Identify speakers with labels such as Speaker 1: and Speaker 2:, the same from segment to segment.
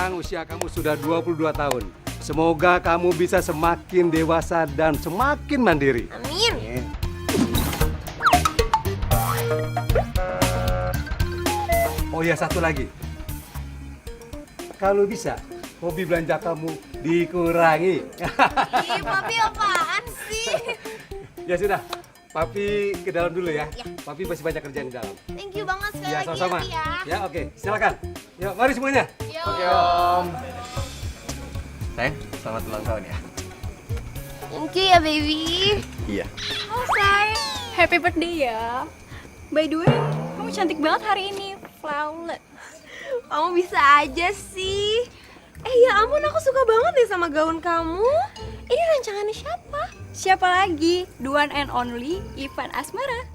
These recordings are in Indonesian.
Speaker 1: sekarang usia kamu sudah 22 tahun. Semoga kamu bisa semakin dewasa dan semakin mandiri.
Speaker 2: Amin.
Speaker 1: Oh ya, satu lagi. Kalau bisa, hobi belanja kamu dikurangi.
Speaker 2: Ih, Papi apaan sih?
Speaker 1: Ya sudah, Papi ke dalam dulu ya.
Speaker 2: Ya.
Speaker 1: Papi masih banyak kerjaan di dalam.
Speaker 2: Thank you banget sekali
Speaker 1: Ya,
Speaker 2: lagi
Speaker 1: sama-sama.
Speaker 2: ya, Pi ya.
Speaker 1: Ya, oke. Silakan. Yuk, mari semuanya.
Speaker 2: Yo.
Speaker 3: Oke Om. Sayang, selamat ulang tahun ya.
Speaker 2: Thank you ya, baby.
Speaker 3: Iya.
Speaker 4: Oh, say. Happy birthday ya. By the way, kamu cantik banget hari ini. Flawless.
Speaker 2: Kamu bisa aja sih. Ya ampun, aku suka banget deh sama gaun kamu. Ini rancangannya siapa?
Speaker 4: Siapa lagi? The one and only Ivan Asmara.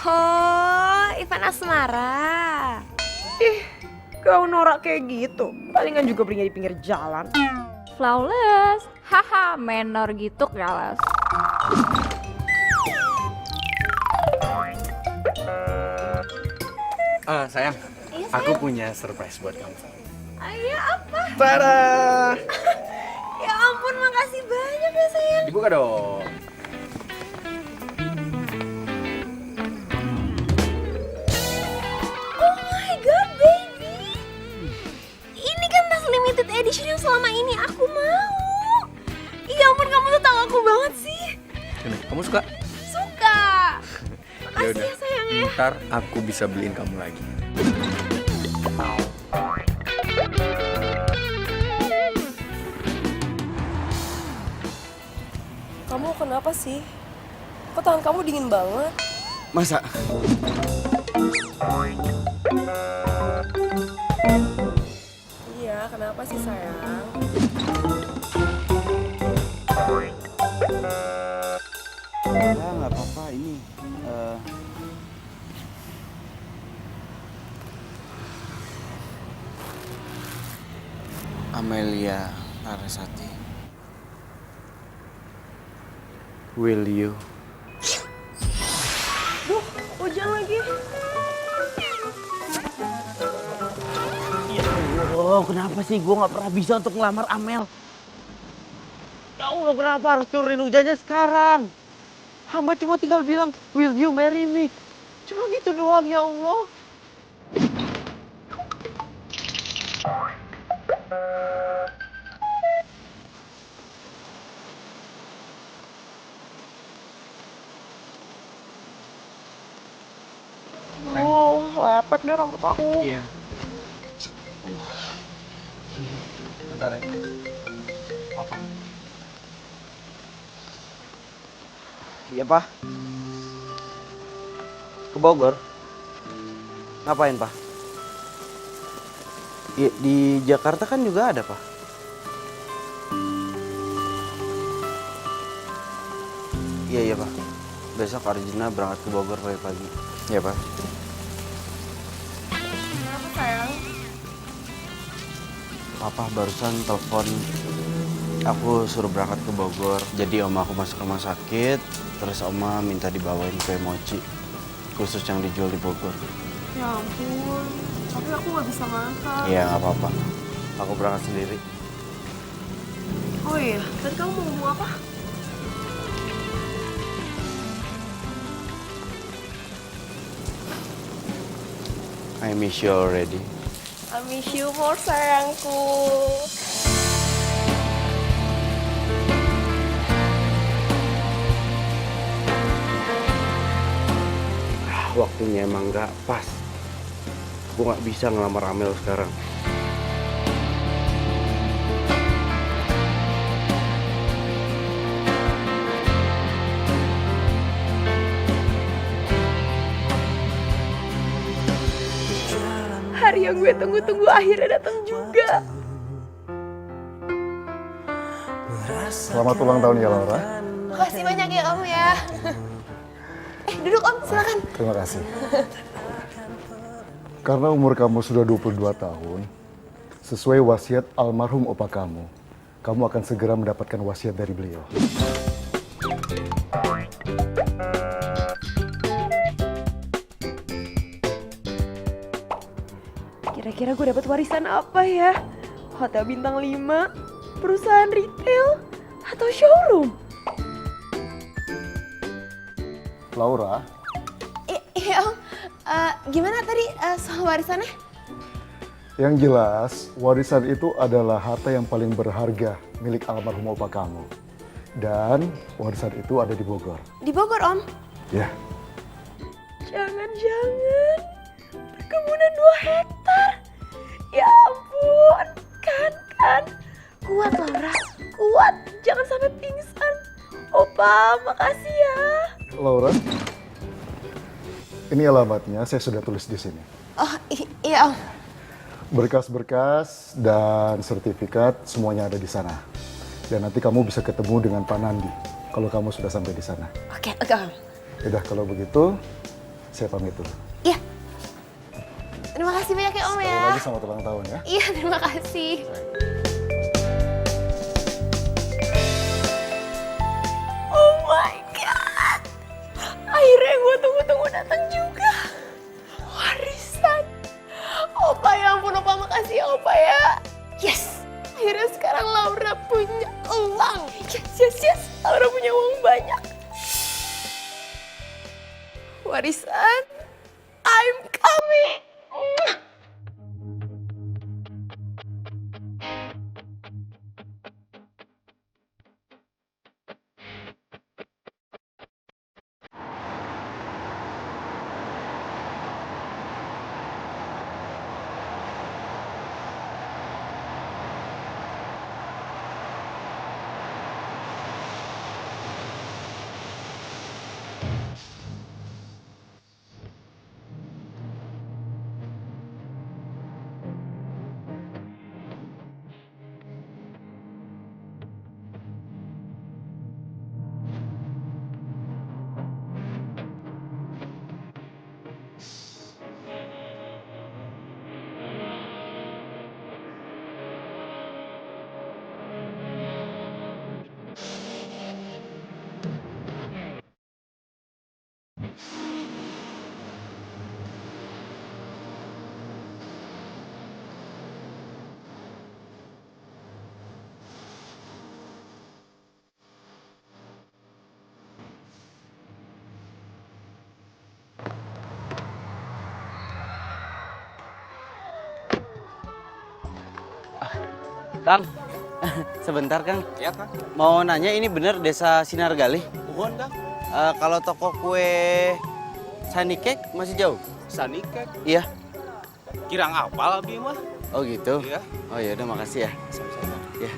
Speaker 2: Oh, Ivan Asmara.
Speaker 5: Gaun norak kayak gitu, palingan juga belinya di pinggir jalan.
Speaker 4: Flawless. Haha, menor gitu kelas.
Speaker 3: Sayang,
Speaker 2: Iya,
Speaker 3: aku punya surprise buat kamu.
Speaker 2: Ayo apa?
Speaker 3: Tada!
Speaker 2: Ya ampun, makasih banyak ya sayang.
Speaker 3: Dibuka dong.
Speaker 2: Oh my god, baby. Ini kan tas limited edition yang selama ini aku mau. Ya ampun, kamu tuh tahu aku banget sih.
Speaker 3: Ini, kamu suka?
Speaker 2: Suka. Makasih ya sayang ya.
Speaker 3: Ntar aku bisa beliin kamu lagi.
Speaker 5: Kamu kenapa sih? Kok tangan kamu dingin banget?
Speaker 3: Masa?
Speaker 5: Iya, kenapa sih sayang?
Speaker 6: Ya nggak apa-apa ini. Amelia Larasati. Will you?
Speaker 5: Hujan lagi.
Speaker 6: Ya Allah, kenapa sih gue nggak pernah bisa untuk ngelamar Amel? Ya Allah, kenapa harus turunin hujannya sekarang? Hamba cuma tinggal bilang, will you marry me? Cuma gitu doang ya Allah.
Speaker 5: Oh, lepek deh rambut aku.
Speaker 3: Iya. Bentar ya. Apa?
Speaker 6: Iya, Pak. Ke Bogor. Ngapain, Pak? Di Jakarta kan juga ada, Pak. Iya, Pak. Besok Arjuna berangkat ke Bogor pagi-pagi. Iya, Pak.
Speaker 5: Kenapa sayang?
Speaker 6: Papa barusan telepon. Aku suruh berangkat ke Bogor. Jadi oma aku masuk rumah sakit. Terus oma minta dibawain kue mochi. Khusus yang dijual di Bogor.
Speaker 5: Ya ampun, tapi aku nggak bisa makan.
Speaker 6: Iya, nggak apa-apa. Aku berangkat sendiri.
Speaker 5: Oh iya, tadi kamu mau ngomong apa?
Speaker 6: I miss you already.
Speaker 5: I miss you more sayangku.
Speaker 6: Waktunya emang nggak pas. Gue nggak bisa ngelamar Amel sekarang.
Speaker 5: Hari yang gue tunggu-tunggu akhirnya datang juga.
Speaker 7: Selamat ulang tahun ya Laura.
Speaker 2: Makasih banyak ya kamu ya. Duduk Om, silakan.
Speaker 7: Terima kasih. Karena umur kamu sudah 22 tahun, sesuai wasiat almarhum opa kamu akan segera mendapatkan wasiat dari beliau.
Speaker 5: Kira-kira gue dapat warisan apa ya? hotel bintang 5, perusahaan retail, atau showroom?
Speaker 7: Laura,
Speaker 2: Iya Om, gimana tadi soal warisannya?
Speaker 7: yang jelas warisan itu adalah harta yang paling berharga milik almarhum opa kamu. Dan warisan itu ada di Bogor.
Speaker 2: Di Bogor Om.
Speaker 7: Ya,
Speaker 5: Jangan-jangan perkebunan 2 hektar. Ya ampun, kan. Kuat Laura, kuat. Jangan sampai pingsan. Opa, makasih ya.
Speaker 7: Laura, ini alamatnya saya sudah tulis di sini.
Speaker 2: Oh iya Om.
Speaker 7: Berkas-berkas dan sertifikat semuanya ada di sana. Dan nanti kamu bisa ketemu dengan Pak Nandi kalau kamu sudah sampai di sana.
Speaker 2: Oke Om.
Speaker 7: Yaudah, kalau begitu saya pamit dulu.
Speaker 2: Iya. Terima kasih banyak ya Om
Speaker 7: Sekali
Speaker 2: ya.
Speaker 7: lagi selamat ulang tahun ya.
Speaker 2: Iya terima kasih.
Speaker 5: Oh my god. Akhirnya gue tunggu-tunggu datang juga. Warisan. Opa ya ampun, Opa makasih ya Opa ya. Yes. Akhirnya sekarang Laura punya uang. Yes. Laura punya uang banyak. Warisan. I'm coming.
Speaker 6: Kang, sebentar Kang.
Speaker 3: Ya Kang.
Speaker 6: Mau nanya ini bener desa Sinargali?
Speaker 3: Bukan Kang.
Speaker 6: Kalau toko kue Sunny Cake masih jauh?
Speaker 3: Sunny Cake.
Speaker 6: Iya.
Speaker 3: Kirang apal abi mah.
Speaker 6: Oh gitu?
Speaker 3: Iya.
Speaker 6: Oh ya udah makasih ya.
Speaker 3: Sama-sama.
Speaker 6: Ya.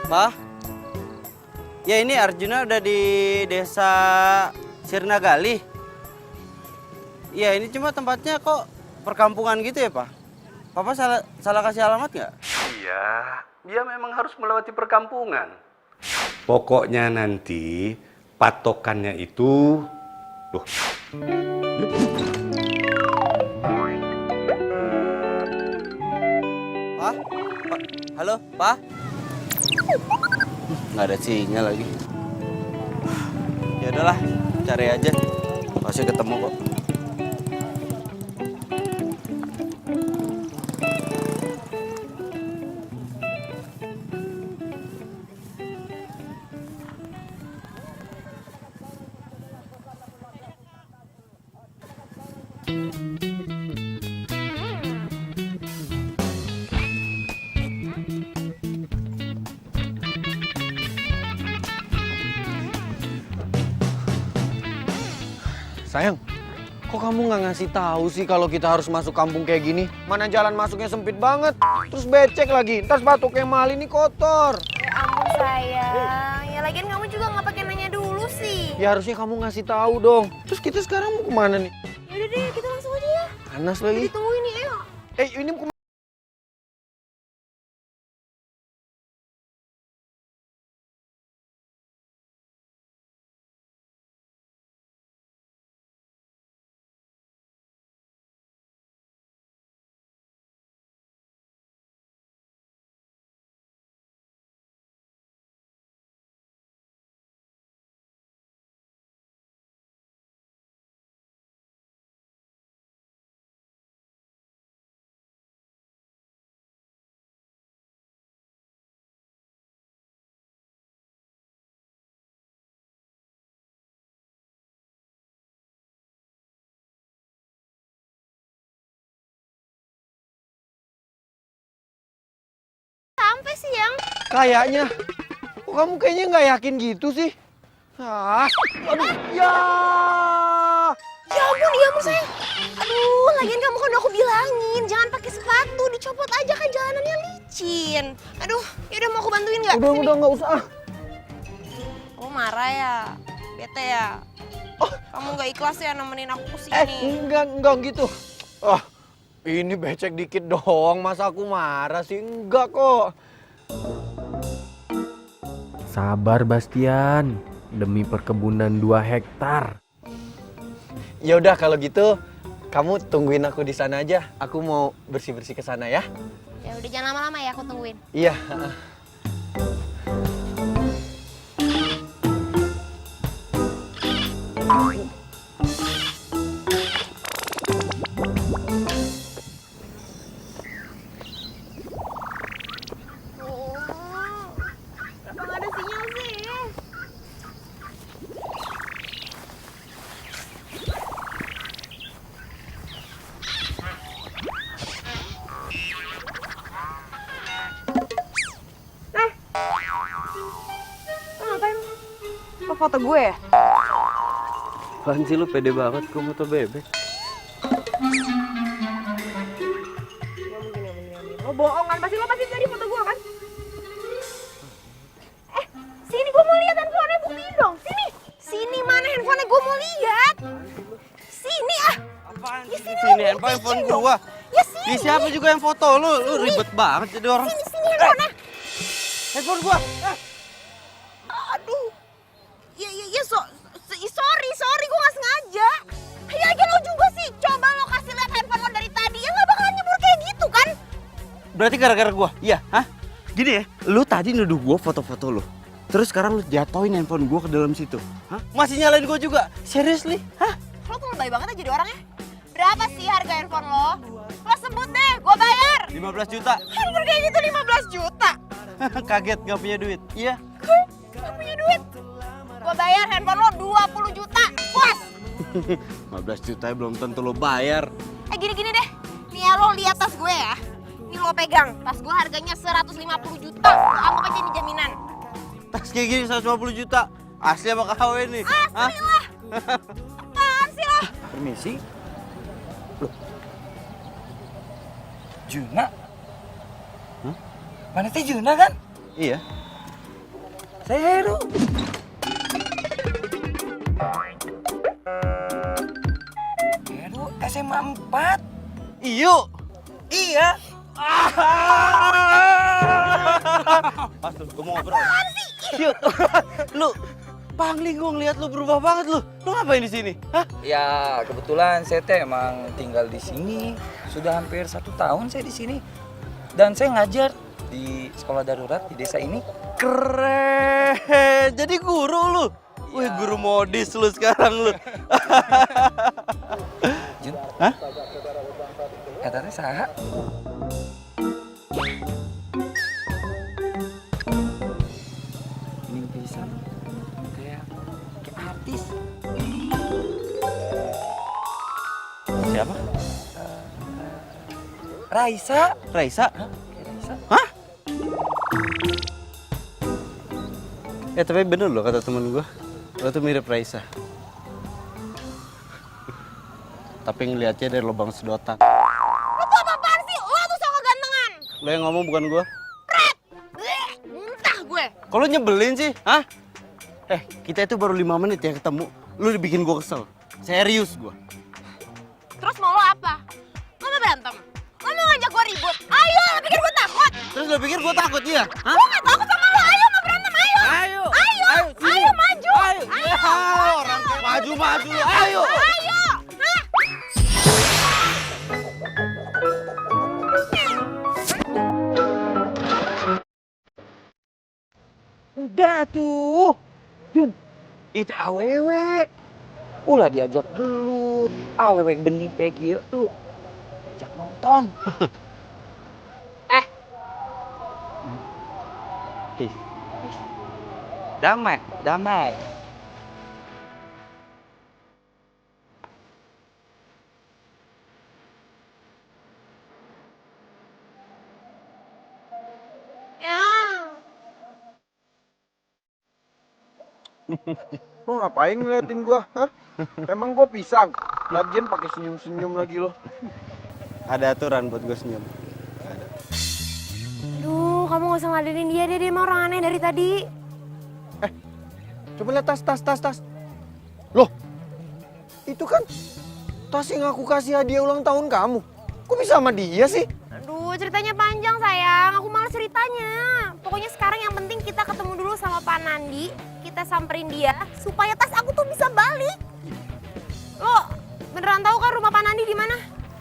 Speaker 6: Pak, ya ini Arjuna udah di desa Sirnagali. Ya ini cuma tempatnya kok perkampungan gitu ya Pak? Papa salah kasih alamat nggak?
Speaker 1: Iya, dia memang harus melewati perkampungan. Pokoknya nanti patokannya itu... Loh,
Speaker 6: Pak? Halo, Pak? Nggak ada sinyal lagi. Ya udahlah, cari aja. Pasti ketemu kok.
Speaker 8: Sayang, kok kamu nggak ngasih tahu sih kalau kita harus masuk kampung kayak gini? Mana jalan masuknya sempit banget, terus becek lagi. Ntar sepatu Kemal ini kotor.
Speaker 2: Ya ampun sayang. Ya lagian kamu juga nggak pakai nanya dulu sih.
Speaker 8: Ya harusnya kamu ngasih tahu dong. Terus kita sekarang mau kemana nih?
Speaker 2: Yaudah deh kita langsung aja ya.
Speaker 8: Panas lagi.
Speaker 2: Ditungguin nih ayo.
Speaker 8: Ini mau
Speaker 5: sih, Yang?
Speaker 8: Kayaknya. Kok kamu kayaknya nggak yakin gitu sih? Ah, aduh, ya.
Speaker 5: Ya ampun sayang. Aduh, lagian kamu kan udah aku bilangin, jangan pakai sepatu, dicopot aja kan jalanannya licin. Aduh, yaudah mau aku bantuin nggak? Sini.
Speaker 8: Udah nggak usah.
Speaker 5: Kamu marah ya? Bete ya? Kamu nggak ikhlas ya nemenin aku kesini?
Speaker 8: Enggak gitu. Ah, ini becek dikit doang, masa aku marah sih? Enggak kok.
Speaker 6: Sabar Bastian, demi perkebunan 2 hektar.
Speaker 8: Ya udah kalau gitu, kamu tungguin aku di sana aja. Aku mau bersih-bersih ke sana ya.
Speaker 5: Ya udah jangan lama-lama ya, aku tungguin.
Speaker 8: Iya.
Speaker 5: Kenapa nggak ada sinyal sih?
Speaker 2: Lo foto gue ya?
Speaker 6: Apaan sih lu pede banget gue foto bebek?
Speaker 2: Lo bohong kan? Pasti dari foto gue kan? Sini gue mau lihat handphonenya, buktiin dong.
Speaker 5: Sini mana handphonenya, gue mau lihat. Sini ah.
Speaker 8: Apaan
Speaker 5: Ya, sini
Speaker 8: sini
Speaker 5: lah,
Speaker 8: handphone
Speaker 5: buktiin
Speaker 8: gua?
Speaker 5: Ya sini.
Speaker 8: Di siapa juga yang foto lu? Lu ribet banget jadi orang.
Speaker 5: Sini handphonenya.
Speaker 8: Handphone gua.
Speaker 5: Aduh. Ya sorry gue gak sengaja. Ya lagi lo juga sih. Coba lo kasih lihat handphone lo dari tadi. Ya gak bakalan nyebur kayak gitu kan?
Speaker 8: Berarti gara-gara gua? Iya, hah? Gini ya, lu tadi nuduh gua foto-foto lu. Terus sekarang lu jatoin handphone gua ke dalam situ. Hah? Masih nyalain gua juga? Seriously? Hah?
Speaker 5: Lo tuh lebay banget aja jadi orangnya. Berapa sih harga handphone lo? Lo sebut deh, gue bayar.
Speaker 8: 15 juta.
Speaker 5: Handphone kayak gitu 15 juta.
Speaker 8: Kaget gak punya duit. Iya.
Speaker 5: Gak punya duit. Gue bayar handphone lo 20 juta. Puas.
Speaker 8: 15 juta belum tentu lo bayar.
Speaker 5: Gini deh. Nih ya lo lihat tas gue ya. Ini lo pegang. Tas gue harganya 150 juta. Lo anggap aja ini jaminan.
Speaker 8: Tas kayak gini 150 juta. Asli apa KW nih?
Speaker 5: Asli lah. Apaan sih lo?
Speaker 6: Permisi. Loh. Juna? Hah? Mana teh Juna kan?
Speaker 8: Iya.
Speaker 6: Saya Heru. Heru SMA 4.
Speaker 8: Iyo.
Speaker 6: Iya.
Speaker 8: Pas tuh, gue mau ngobrol. Yuk, lu pangling gue ngeliat lu berubah banget lu. Lu ngapain di sini? Hah?
Speaker 9: Ya kebetulan saya teh emang tinggal di sini sudah hampir 1 tahun saya di sini dan saya ngajar di sekolah darurat di desa ini.
Speaker 8: Keren. Jadi guru lu. Wih, guru modis lu sekarang lu.
Speaker 9: Jun,
Speaker 8: Hah?
Speaker 9: katanya saha? Ini bisa kayak artis.
Speaker 8: Siapa?
Speaker 9: Raisa.
Speaker 8: Raisa?
Speaker 9: Raisa.
Speaker 8: Hah? Ya tapi bener loh kata temen gua. Lo tuh mirip Raisa. Tapi ngeliatnya dari lubang sedotan.
Speaker 5: Lo tuh apa-apaan sih? Lo tuh sok kegantengan.
Speaker 8: Lo yang ngomong bukan gua.
Speaker 5: Bleh, muntah gue.
Speaker 8: Kalau nyebelin sih, hah? Kita itu baru 5 menit ya ketemu. Lu udah bikin gua kesel. Serius gua.
Speaker 5: Terus mau lo apa? Lo mau berantem? Lo mau ngajak gue ribut? Ayo, lo pikir gue takut?
Speaker 8: Terus lo pikir gua takut ya? Hah?
Speaker 5: Gue gak takut sama lo. Ayo mau berantem, ayo.
Speaker 8: Ayo.
Speaker 5: Ayo, maju.
Speaker 8: Ayo. Ya, orang kayak maju. Ayo.
Speaker 5: Ayo. Hah?
Speaker 9: Udah tuh. Jun, itu awewe. Ulah diajak dulu. Awewe bening kayak gitu. Ajak nonton. Damai.
Speaker 5: Ya,
Speaker 8: Lo ngapain ngeliatin gua? Hah? Emang gua pisang? Lagian pakai senyum-senyum lagi lo.
Speaker 6: Ada aturan buat gue senyum.
Speaker 2: Aduh, kamu gak usah ngadenin dia deh, dia emang orang aneh dari tadi.
Speaker 8: Coba lihat tas. Loh, itu kan tas yang aku kasih hadiah ulang tahun kamu. Kok bisa sama dia sih?
Speaker 2: Aduh, ceritanya panjang sayang, aku malas ceritanya. Pokoknya sekarang yang penting kita ketemu dulu sama Pak Nandi, kita samperin dia supaya tas aku tuh bisa balik. Lo beneran tahu kan rumah Pak Nandi di mana?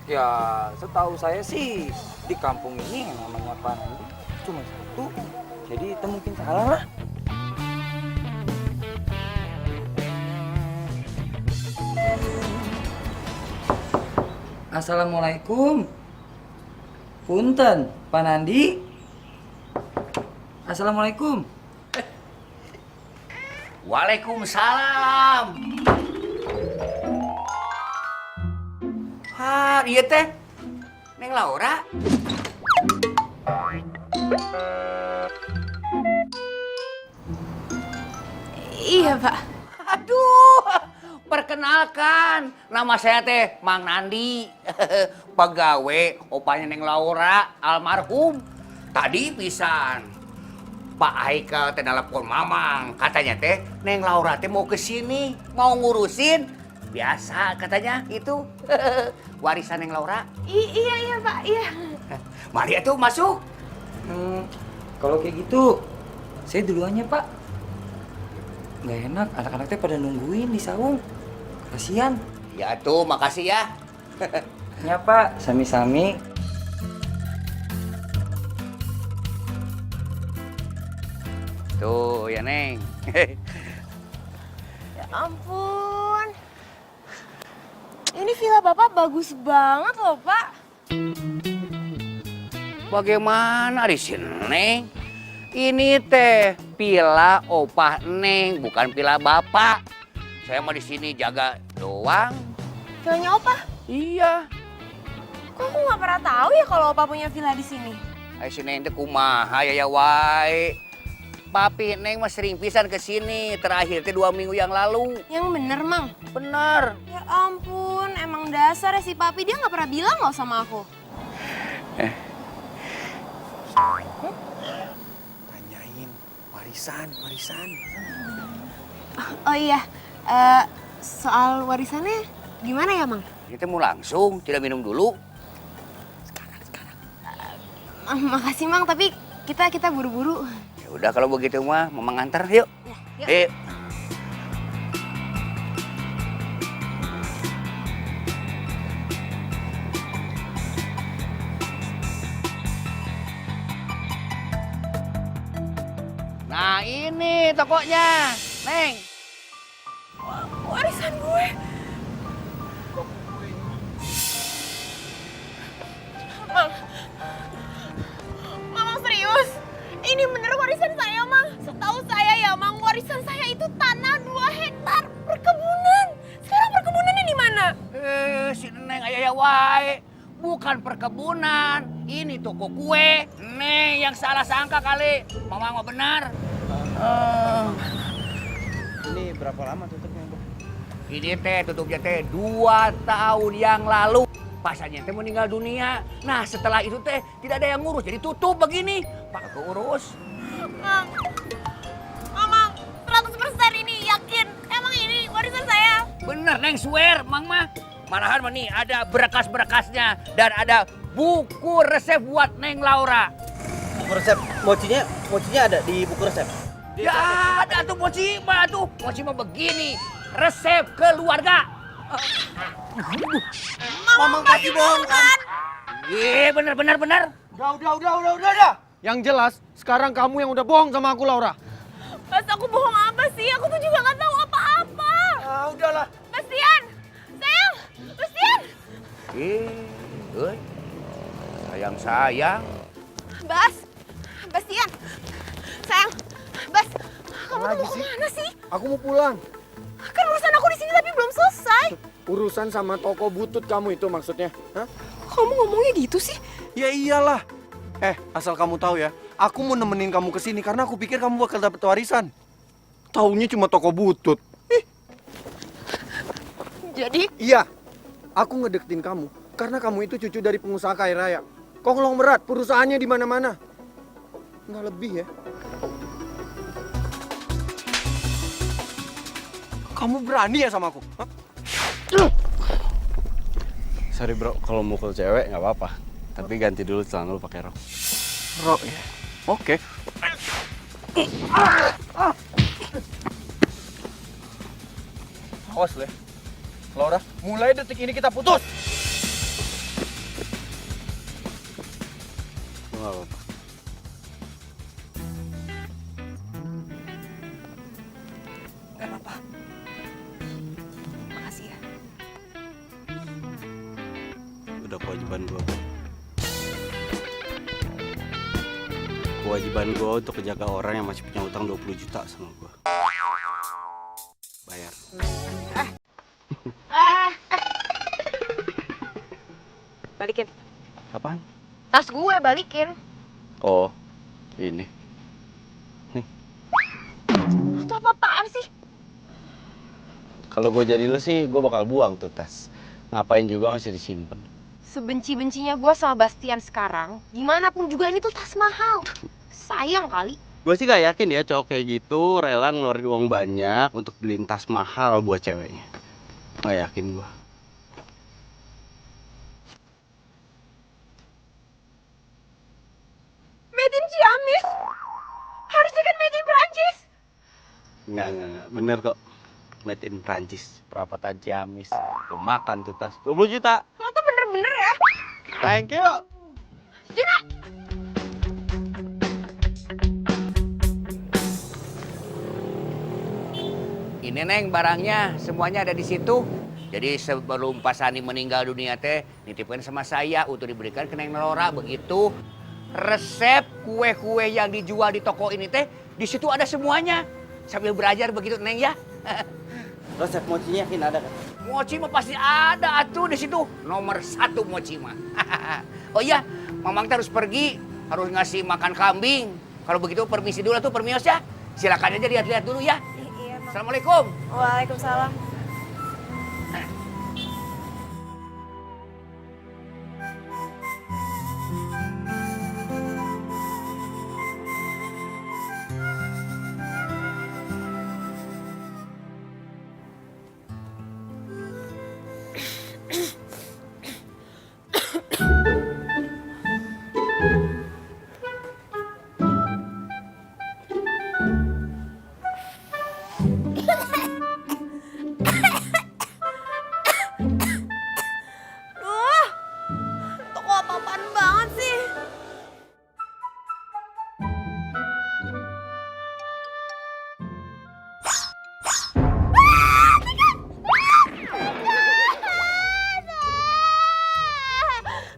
Speaker 9: Ya, setahu saya sih di kampung ini yang namanya Pak Nandi cuma satu. Jadi itu mungkin salah lah. Assalamualaikum. Punten, Pak Nandi. Assalamualaikum.
Speaker 10: Waalaikumsalam. Iya teh. Neng Laura.
Speaker 2: Iya, Pak.
Speaker 10: Aduh, perkenalkan, nama saya teh Mang Nandi, pegawai opanya Neng Laura, almarhum. Tadi pisan, Pak Haikal teh nelpon Mamang, katanya teh Neng Laura teh mau kesini, mau ngurusin. Biasa katanya itu, warisan Neng Laura.
Speaker 2: Iya, Pak, iya.
Speaker 10: Mari atuh masuk.
Speaker 9: Kalau kayak gitu, saya duluannya Pak. Nggak enak, anak-anak teh pada nungguin di saung. Kasihan.
Speaker 10: Ya tuh, makasih ya.
Speaker 9: Ya Pak, sami-sami.
Speaker 10: Tuh ya Neng.
Speaker 2: Ya ampun. Ini villa Bapak bagus banget loh, Pak.
Speaker 10: Bagaimana di sini Neng? Ini teh pila opah Neng, bukan pila Bapak. Saya mau di sini jaga doang.
Speaker 2: Villanya Opa?
Speaker 10: Iya.
Speaker 2: Kok aku nggak pernah tahu ya kalau Opa punya villa di sini?
Speaker 10: Ayo si Neng teh kumaha ya wae. Papi Neng mah sering pisan ke sini, terakhir teh 2 minggu yang lalu.
Speaker 2: Yang bener, Mang.
Speaker 10: Bener.
Speaker 2: Ya ampun, emang dasar ya si Papi, dia nggak pernah bilang loh sama aku.
Speaker 8: Tanyain warisan.
Speaker 2: Oh iya, soal warisannya gimana ya, Mang?
Speaker 10: Kita mau langsung, tidak minum dulu.
Speaker 2: Makasih, Mang, tapi kita buru-buru.
Speaker 10: Ya udah kalau begitu mah, Mama nganter yuk.
Speaker 2: Yuk.
Speaker 10: Yuk. Nah ini tokonya, Neng.
Speaker 2: Warisan gue. Mang. Mamang serius? Ini bener warisan saya, Mang. Setahu saya ya, Mang, warisan saya itu tanah 2 hektar perkebunan. Sekarang perkebunannya di mana?
Speaker 10: Si Neng ayah wae. Bukan perkebunan, ini toko kue. Neng yang salah sangka kali. Mama mah benar.
Speaker 6: Ini berapa lama tutupnya, Bang?
Speaker 10: Ini teh tutupnya teh 2 tahun yang lalu. Pasannya teh meninggal dunia. Nah setelah itu teh tidak ada yang ngurus, jadi tutup begini. Pak keurus.
Speaker 2: Mang, Mamang, 100% ini yakin. Emang ini warisan saya.
Speaker 10: Bener Neng swear, Mang mah. Malahan mah nih ada berkas-berkasnya dan ada buku resep buat Neng Laura.
Speaker 6: Buku resep, mochinya ada di buku resep.
Speaker 10: Ya ada tuh mochi mah tuh. Mochi mah begini, resep keluarga.
Speaker 2: Mamang pasti bohong kan?
Speaker 10: Iya bener.
Speaker 8: Udah. Yang jelas, sekarang kamu yang udah bohong sama aku, Laura.
Speaker 2: Mas, aku bohong apa sih? Aku tuh juga nggak tahu apa-apa.
Speaker 8: Ah, udahlah.
Speaker 2: Bastian, sayang, Bastian.
Speaker 10: Sayang.
Speaker 2: Bastian, sayang, Bas, kamu tuh
Speaker 8: Lagi
Speaker 2: mau
Speaker 8: sih?
Speaker 2: kemana sih?
Speaker 8: Aku mau pulang.
Speaker 2: Kan urusan aku di sini tapi belum selesai.
Speaker 8: Urusan sama toko butut kamu itu maksudnya? Hah?
Speaker 2: Kamu ngomongnya gitu sih?
Speaker 8: Ya iyalah. Asal kamu tahu ya, aku mau nemenin kamu ke sini karena aku pikir kamu bakal dapat warisan. Taunya cuma toko butut.
Speaker 5: Jadi
Speaker 8: Iya, aku ngedeketin kamu karena kamu itu cucu dari pengusaha kaya raya. Konglomerat, perusahaannya di mana-mana. Nggak lebih ya. Kamu berani ya sama aku? Hah?
Speaker 3: Sorry bro, kalau mukul cewek nggak apa-apa. Tapi ganti dulu celana lu pakai rok.
Speaker 8: Rok ya? Oke. Awas, Le. Laura, mulai detik ini kita putus.
Speaker 3: Lu nggak apa-apa.
Speaker 5: gak apa-apa. Makasih ya.
Speaker 3: Udah kewajiban gua. Kewajiban gua untuk menjaga orang yang masih punya utang 20 juta sama gua. Bayar.
Speaker 5: Balikin.
Speaker 3: Apaan?
Speaker 5: Tas gue balikin.
Speaker 3: Oh, ini.
Speaker 5: Itu apa-apaan sih?
Speaker 3: Kalau gue jadi lu sih, gue bakal buang tuh tas. Ngapain juga masih disimpan.
Speaker 2: Sebenci-bencinya gue sama Bastian sekarang, gimana pun juga ini tuh tas mahal. Sayang kali.
Speaker 3: Gue sih gak yakin ya cowok kayak gitu rela ngeluarin uang banyak untuk beliin tas mahal buat ceweknya. Gak yakin gue.
Speaker 5: Made in Ciamis. Harusnya kan made in Perancis.
Speaker 3: Enggak. Bener kok. Made in Prancis. Perapatan Ciamis. Tuh makan tuh tas. 20 juta.
Speaker 5: Lo tuh bener-bener ya.
Speaker 3: Thank you.
Speaker 5: Jina.
Speaker 10: Ini Neng barangnya semuanya ada di situ. Jadi sebelum Pak Sani meninggal dunia teh nitipkan sama saya untuk diberikan ke Neng Laura begitu. Resep kue-kue yang dijual di toko ini teh di situ ada semuanya. Sambil belajar begitu Neng ya.
Speaker 3: Resep mochinya yakin ada kan?
Speaker 10: Mochi mah pasti ada atuh di situ. Nomor 1 mochi mah. Oh iya, Mamang teh harus pergi, harus ngasih makan kambing. Kalau begitu permisi dulu tuh permios ya. Silakan aja lihat-lihat dulu ya.
Speaker 2: Iya, Bang.
Speaker 10: Assalamualaikum.
Speaker 2: Waalaikumsalam. Duh, toko apa-apaan banget sih.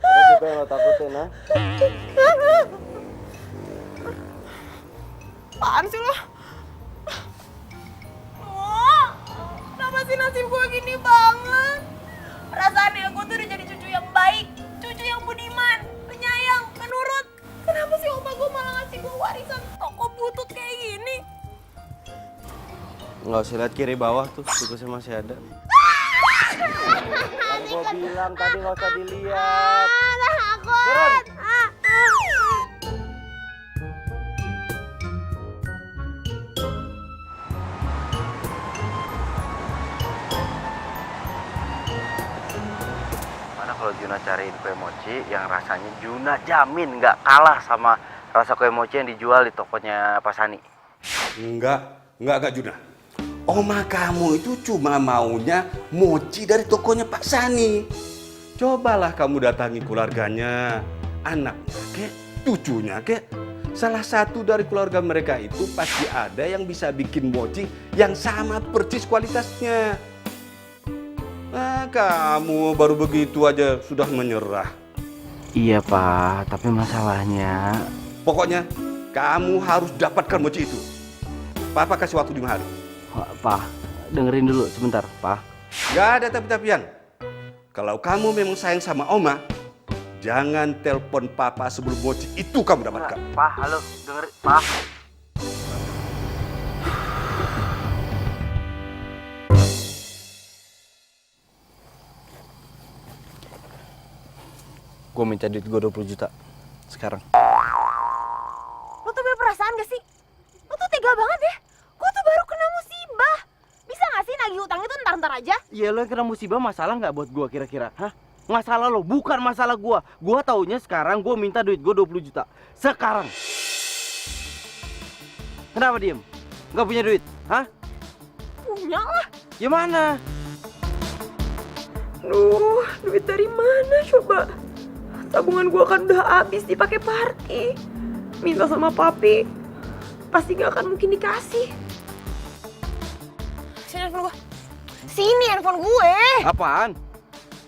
Speaker 3: Ada juga yang lo takutin, ha?
Speaker 2: Apaan sih lo? Oh, kenapa sih nasib gue gini banget? Perasaannya gue tuh udah jadi cucu yang baik, cucu yang budiman, penyayang, penurut. Kenapa sih opa gue malah ngasih gue warisan toko butut kayak gini?
Speaker 3: Nggak usah lihat kiri bawah tuh, tikusnya masih ada. Kan gue bilang tadi nggak usah dilihat.
Speaker 2: Takut.
Speaker 3: Mana kalau Juna cariin kue mochi yang rasanya Juna jamin nggak kalah sama rasa kue mochi yang dijual di tokonya Pak Sani.
Speaker 1: Enggak Juna. Oma kamu itu cuma maunya mochi dari tokonya Pak Sani. Cobalah kamu datangi keluarganya, anaknya kek, cucunya kek. Salah satu dari keluarga mereka itu pasti ada yang bisa bikin mochi yang sama persis kualitasnya. Nah, kamu baru begitu aja sudah menyerah.
Speaker 3: Iya Pak, tapi masalahnya...
Speaker 1: Pokoknya kamu harus dapatkan mochi itu. Papa kasih waktu 5 hari.
Speaker 3: Pak, dengerin dulu sebentar, Pak.
Speaker 1: Gak ada tapi-tapian. Kalau kamu memang sayang sama Oma, jangan telepon Papa sebelum mochi itu kamu dapatkan.
Speaker 3: Pak, halo, dengerin, Pak.
Speaker 8: Gue minta duit gue 20 juta. Sekarang.
Speaker 2: Lo tuh berperasaan gak sih? Lo tuh tega banget ya. Gue tuh baru kena musibah. Bisa gak sih nagih utang itu ntar-ntar aja?
Speaker 6: Iya, lo yang kena musibah masalah nggak buat gue kira-kira? Hah? Masalah lo, bukan masalah gue. Gue taunya sekarang gue minta duit gue 20 juta. Sekarang. Kenapa diem? Nggak punya duit? Hah?
Speaker 5: Punya lah.
Speaker 6: Gimana?
Speaker 5: Duh, duit dari mana coba? Tabungan gua kan udah habis dipakai party. Minta sama papi, pasti gak akan mungkin dikasih.
Speaker 2: Sini handphone gue. Sini handphone gue.
Speaker 6: Apaan?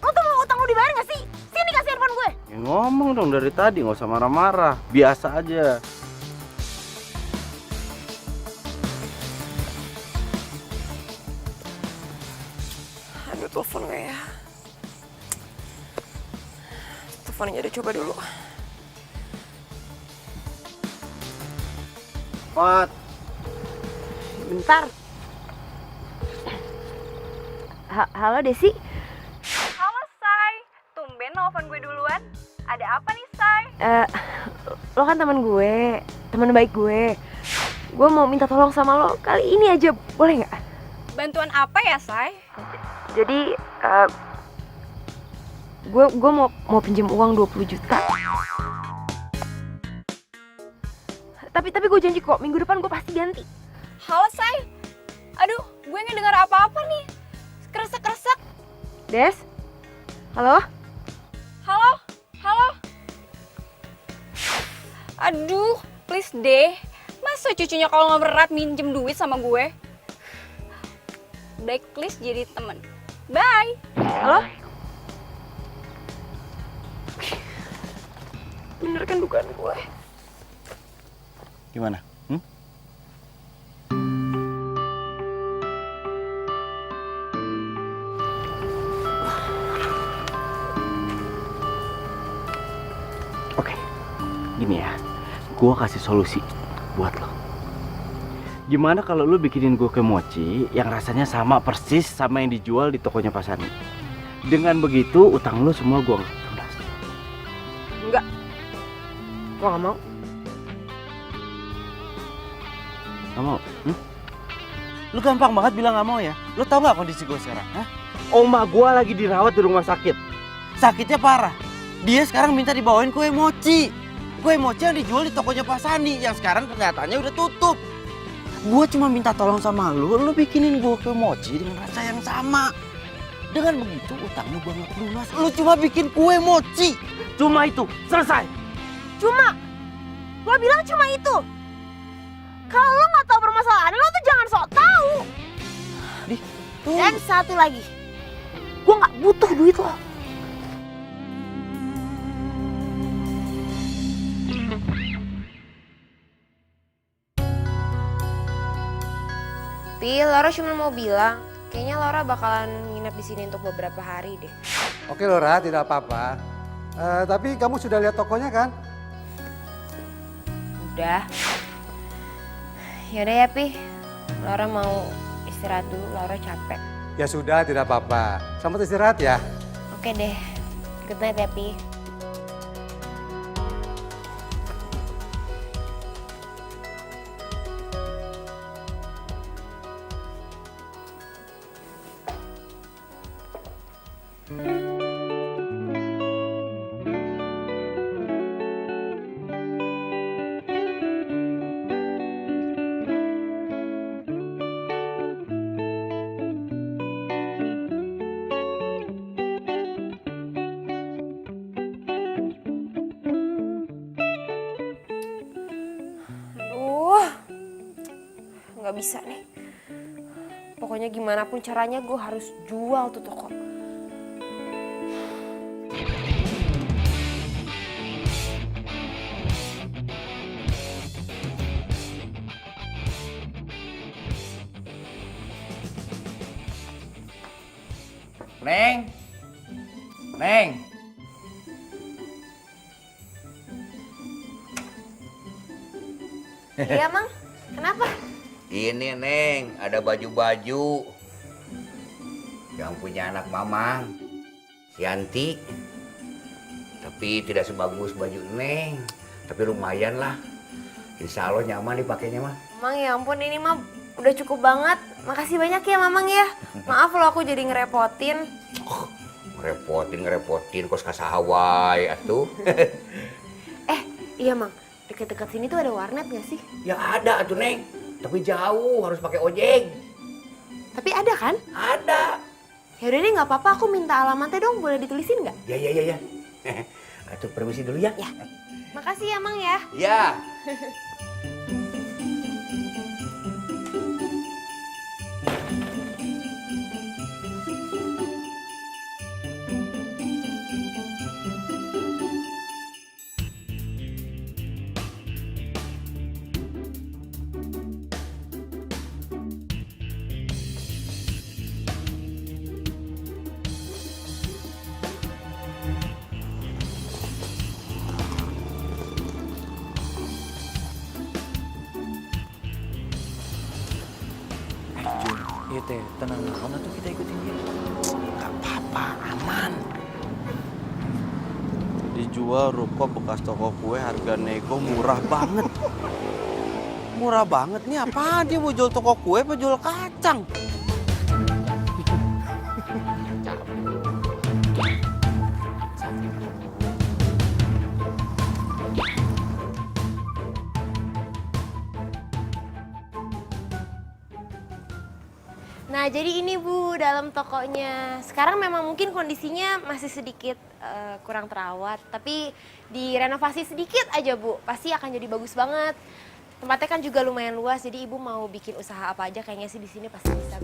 Speaker 2: Lo tuh mau utang lo dibayar gak sih? Sini kasih handphone gue.
Speaker 6: Ya ngomong dong dari tadi, nggak usah marah-marah. Biasa aja.
Speaker 5: Aduh, telepon gak ya? Teleponnya deh, coba dulu.
Speaker 6: Pat.
Speaker 2: Bentar. Halo Desi.
Speaker 4: Halo, Say. Tumben nelfon gue duluan. Ada apa nih, Say?
Speaker 2: Lo kan teman gue, teman baik gue. Gue mau minta tolong sama lo kali ini aja, boleh nggak?
Speaker 4: Bantuan apa ya, Say?
Speaker 2: Jadi gue mau pinjam uang 20 juta. Tapi gue janji kok minggu depan gue pasti ganti.
Speaker 4: Halo, Say. Aduh, gue nggak dengar apa-apa nih. Kresek-kresek.
Speaker 2: Des? Halo?
Speaker 4: Halo? Halo? Aduh, please deh. Masa cucunya kalau nggak berat minjem duit sama gue? Baik, please jadi temen. Bye.
Speaker 2: Halo?
Speaker 5: Bener kan dugaan gue?
Speaker 6: Gimana? Oke, gini ya, gue kasih solusi buat lo. Gimana kalau lu bikinin gue mochi yang rasanya sama persis sama yang dijual di tokonya Pak Sani? Dengan begitu utang lu semua gue lunas.
Speaker 2: Enggak. Gue gak mau.
Speaker 6: Gak mau? Lu gampang banget bilang gak mau ya? Lu tau gak kondisi gue sekarang? Hah? Oma gue lagi dirawat di rumah sakit. Sakitnya parah. Dia sekarang minta dibawain kue mochi. Kue mochi yang dijual di tokonya Pak Sani yang sekarang kenyataannya udah tutup. Gue cuma minta tolong sama lu bikinin gue kue mochi dengan rasa yang sama. Dengan begitu utang lu banget lunas. Lu cuma bikin kue mochi. Cuma itu, selesai.
Speaker 2: Cuma? Gue bilang cuma itu. Kalau lo gak tahu permasalahan lo tuh jangan sok tahu. Dan satu lagi, gue gak butuh duit lo. Pi, Laura cuma mau bilang, kayaknya Laura bakalan nginep di sini untuk beberapa hari deh.
Speaker 11: Oke Laura, tidak apa-apa. Tapi kamu sudah lihat tokonya kan?
Speaker 2: Udah. Yaudah ya Pi, Laura mau istirahat dulu, Laura capek.
Speaker 11: Ya sudah, tidak apa-apa. Selamat istirahat ya.
Speaker 2: Oke deh, good night ya Pi. Nggak bisa nih. Pokoknya gimana pun caranya gue harus jual tuh toko.
Speaker 10: Neng. Neng.
Speaker 2: Iya Mang, kenapa?
Speaker 10: Ini Neng, ada baju-baju yang punya anak Mamang, Yanti. Tapi tidak sebagus baju Neng. Tapi lumayan lah. Insya Allah nyaman dipakainya mah.
Speaker 2: Mang ya ampun ini mah udah cukup banget. Makasih banyak ya Mamang ya. Maaf loh aku jadi ngerepotin.
Speaker 10: Ngerepotin kos kasahawai atuh.
Speaker 2: Iya Mang, deket-deket sini tuh ada warnet gak sih?
Speaker 10: Ya ada atuh Neng. Tapi jauh harus pakai ojek.
Speaker 2: Tapi ada kan?
Speaker 10: Ada.
Speaker 2: Yaudah deh nggak apa-apa, aku minta alamatnya dong, boleh ditulisin nggak?
Speaker 10: Ya. Atuh permisi dulu ya.
Speaker 2: Ya. Makasih ya Mang ya.
Speaker 10: Ya.
Speaker 9: Iya teh, tenang naon atuh kita ikutin dia.
Speaker 8: Gak apa-apa, aman. Dijual ruko bekas toko kue harga nego murah banget. Murah banget nih apa dia mau jual toko kue apa jual kacang?
Speaker 2: Nah jadi ini Bu dalam tokonya. Sekarang memang mungkin kondisinya masih sedikit kurang terawat. Tapi direnovasi sedikit aja Bu, pasti akan jadi bagus banget. Tempatnya kan juga lumayan luas, jadi Ibu mau bikin usaha apa aja kayaknya sih di sini pasti bisa.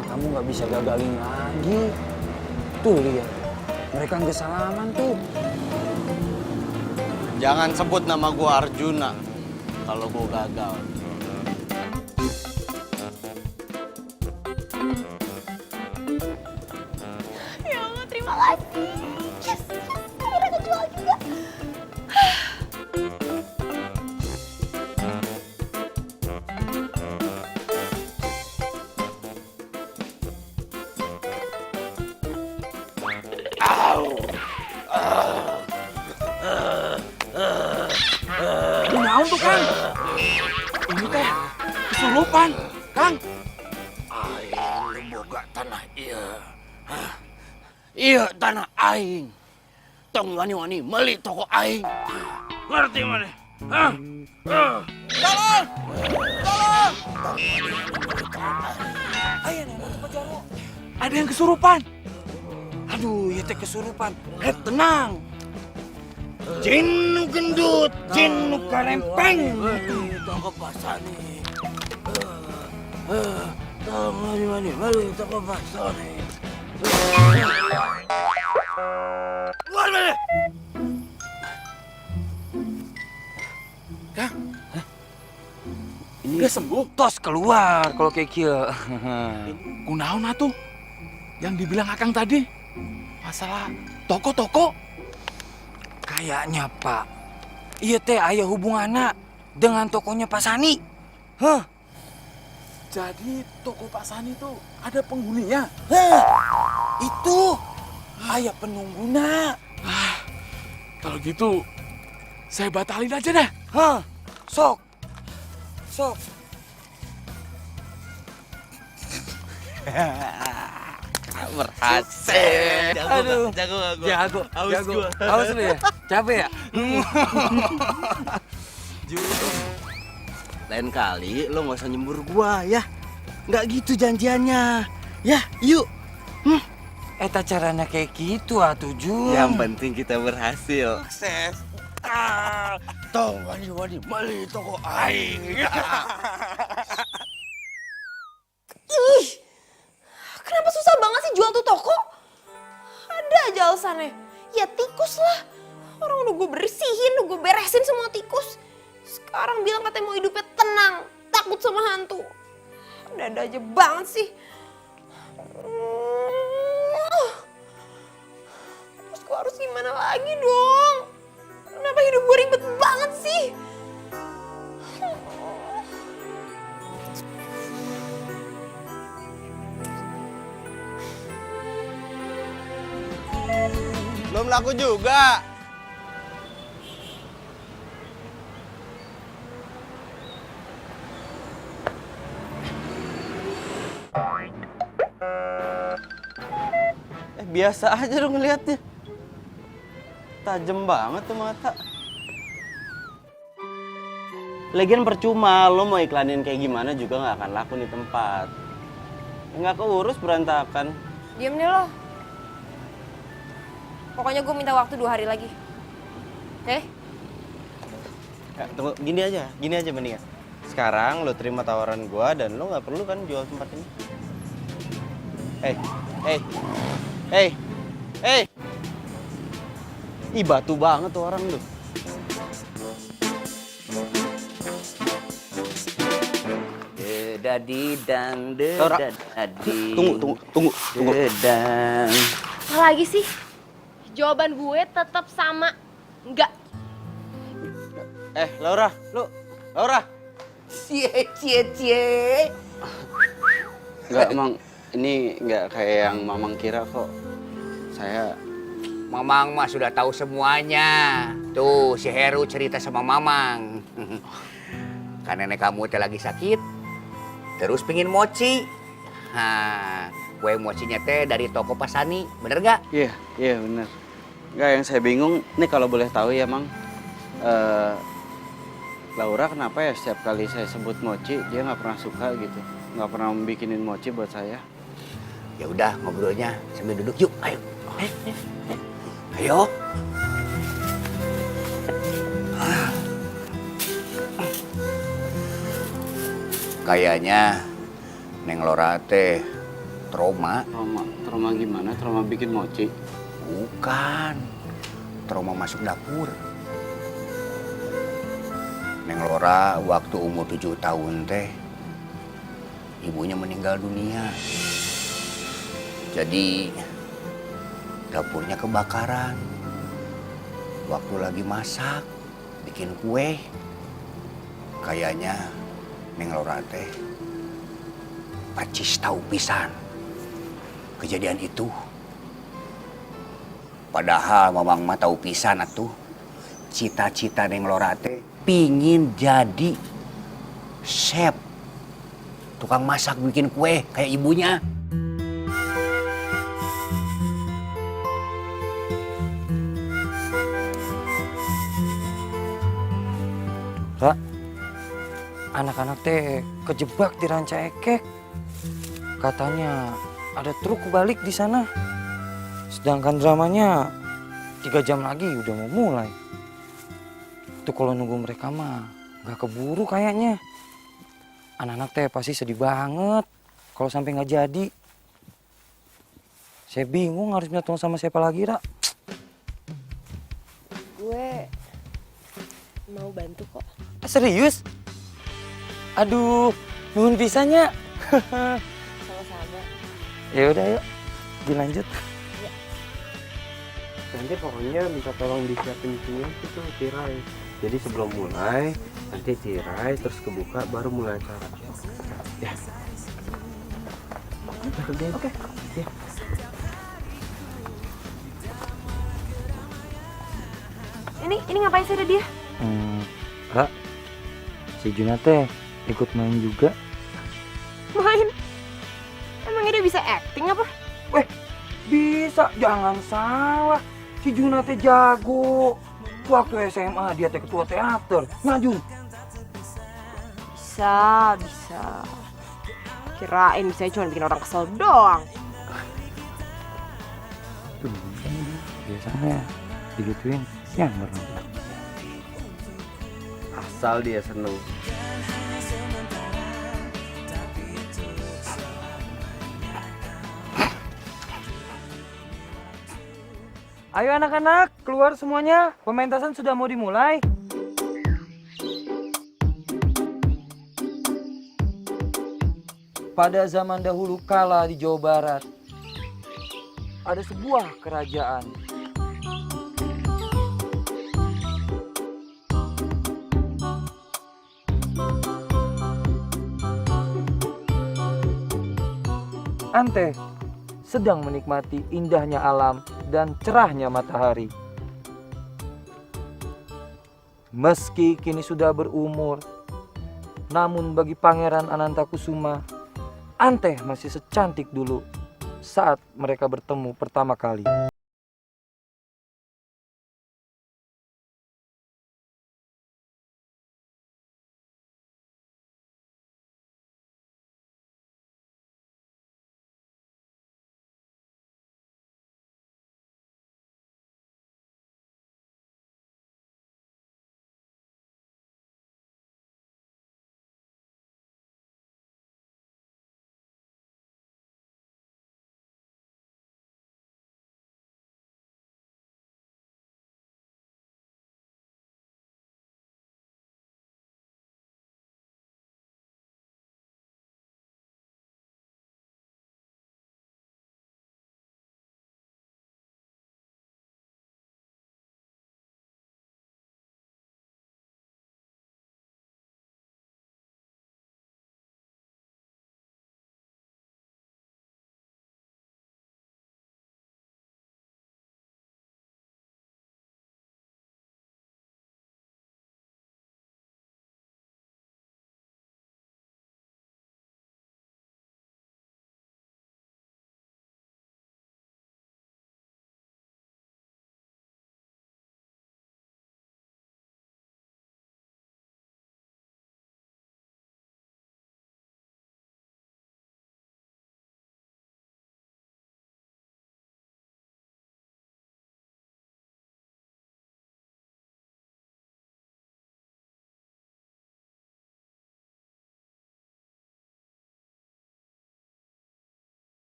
Speaker 9: Kamu nggak bisa gagalin lagi. Tuh lihat, mereka nggak salaman tuh.
Speaker 8: Jangan sebut nama gua Arjuna kalau gua gagal.
Speaker 5: Ya Allah, terima kasih. Yes, akhirnya kejual juga.
Speaker 9: Naon tuh Kang? Ini teh kesurupan, Kang.
Speaker 10: Aing boga tanah ieu.
Speaker 8: Iya tanah aing. Tong wani-wani meuli toko aing. Ngerti mana? Hah? Tolong! Tolong!
Speaker 9: Ayo nih, Jaro. Ada yang kesurupan. Aduh, ya teh kesurupan. Tenang.
Speaker 8: Jin nu gendut, jin nu karempeng.
Speaker 9: Toko pasani. Tong wani-wani meuli toko pasani.
Speaker 8: Keluar mana?
Speaker 9: Kang? Ini udah sembuh? Tos keluar kalau kayak kieu.
Speaker 12: Kunaon atuh? Yang dibilang Akang tadi? Masalah toko-toko?
Speaker 9: Kayaknya Pak, iya teh aya hubunganna dengan tokonya Pak Sani. Hah?
Speaker 12: Jadi toko Pak Sani tuh ada penghuninya?
Speaker 9: Itu aya penungguna.
Speaker 12: Kalau gitu, saya batalin aja dah.
Speaker 9: Hah? Sok. Sok.
Speaker 8: Berhasil.
Speaker 9: Aduh. Jago. Awas lu ya. Capek ya?
Speaker 8: Lain kali lo nggak usah nyembur gua ya. Nggak gitu janjiannya. Ya, yuk.
Speaker 9: Eta caranya kayak gitu atuh Jun.
Speaker 8: Yang penting kita berhasil.
Speaker 9: Sukses.
Speaker 8: Tong wani-wani meuli toko aing.
Speaker 5: Ih, kenapa susah tuh toko. Ada aja alasannya. Ya tikus lah. Orang udah gue bersihin, udah gue beresin semua tikus. Sekarang bilang katanya mau hidupnya tenang, takut sama hantu. Ada aja banget sih. Terus gue harus gimana lagi dong? Kenapa hidup gue ribet banget sih?
Speaker 8: Belum laku juga. Biasa aja dong ngeliatnya. Tajem banget tuh mata. Lagian percuma, lo mau iklanin kayak gimana juga nggak akan laku di tempat. Nggak keurus berantakan.
Speaker 2: Diam deh lo. Pokoknya gue minta waktu 2 hari lagi. Oke?
Speaker 8: Ya, tunggu, gini aja mendingan. Sekarang lo terima tawaran gua dan lo nggak perlu kan jual tempat ini. Hei. Ih, batu banget tuh orang tuh.
Speaker 10: Dadi dang dadi.
Speaker 8: Tunggu.
Speaker 10: Dedang.
Speaker 2: Apa lagi sih? Jawaban gue tetap sama. Enggak.
Speaker 8: Laura.
Speaker 10: Cie.
Speaker 8: Enggak, Mang. Ini nggak kayak yang Mamang kira kok.
Speaker 10: Mamang mah sudah tahu semuanya. Tuh, si Heru cerita sama Mamang. Kan nenek kamu teh lagi sakit, terus pingin mochi. Nah, kue mochinya teh dari toko Pasani, bener gak?
Speaker 8: Iya bener. Nggak, yang saya bingung, nih kalau boleh tahu ya, Mang. Laura kenapa ya setiap kali saya sebut mochi, dia nggak pernah suka gitu. Nggak pernah bikinin mochi buat saya.
Speaker 10: Ya udah, ngobrolnya sambil duduk yuk, ayo. Ayo. Kayaknya Neng Laura teh trauma.
Speaker 8: Trauma gimana? Trauma bikin mochi?
Speaker 10: Bukan. Trauma masuk dapur. Neng Laura waktu umur 7 tahun teh ibunya meninggal dunia. Jadi dapurnya kebakaran. Waktu lagi masak, bikin kue. Kayaknya Neng Laura teh percis tahu pisan kejadian itu. Padahal Mamang mah tahu pisan atuh. Cita-cita Neng Laura teh pingin jadi chef. Tukang masak bikin kue kayak ibunya.
Speaker 9: Ra, anak-anak teh kejebak di ranca ekek. Katanya ada truk balik di sana. Sedangkan dramanya 3 jam lagi udah mau mulai. Itu kalau nunggu mereka mah nggak keburu kayaknya. Anak-anak teh pasti sedih banget kalau sampai nggak jadi. Saya bingung harus minta tolong sama siapa lagi, Ra.
Speaker 5: Gue mau bantu kok.
Speaker 9: Serius? Aduh, nuhun pisahnya.
Speaker 5: Sama-sama.
Speaker 9: Ya udah yuk, dilanjut.
Speaker 6: Nanti pokoknya minta tolong disiapin isinya itu tirai. Jadi sebelum mulai, nanti tirai terus kebuka baru mulai acara. Ya. Oke. Ya.
Speaker 2: Ini ngapain sih ada dia?
Speaker 9: Ra, si Juna teh ikut main juga.
Speaker 2: Main? Emangnya dia bisa acting apa?
Speaker 9: Bisa, jangan salah. Si Juna teh jago. Waktu SMA dia teh ketua teater. Ngajung.
Speaker 2: Bisa. Kirain bisa cuma bikin orang kesel doang.
Speaker 9: Biasanya digituin nyamber.
Speaker 6: Asal dia seneng.
Speaker 9: Ayo anak-anak, keluar semuanya. Pementasan sudah mau dimulai. Pada zaman dahulu kala di Jawa Barat, ada sebuah kerajaan. Ante sedang menikmati indahnya alam dan cerahnya matahari. Meski kini sudah berumur, namun bagi Pangeran Anantakusuma, Ante masih secantik dulu saat mereka bertemu pertama kali.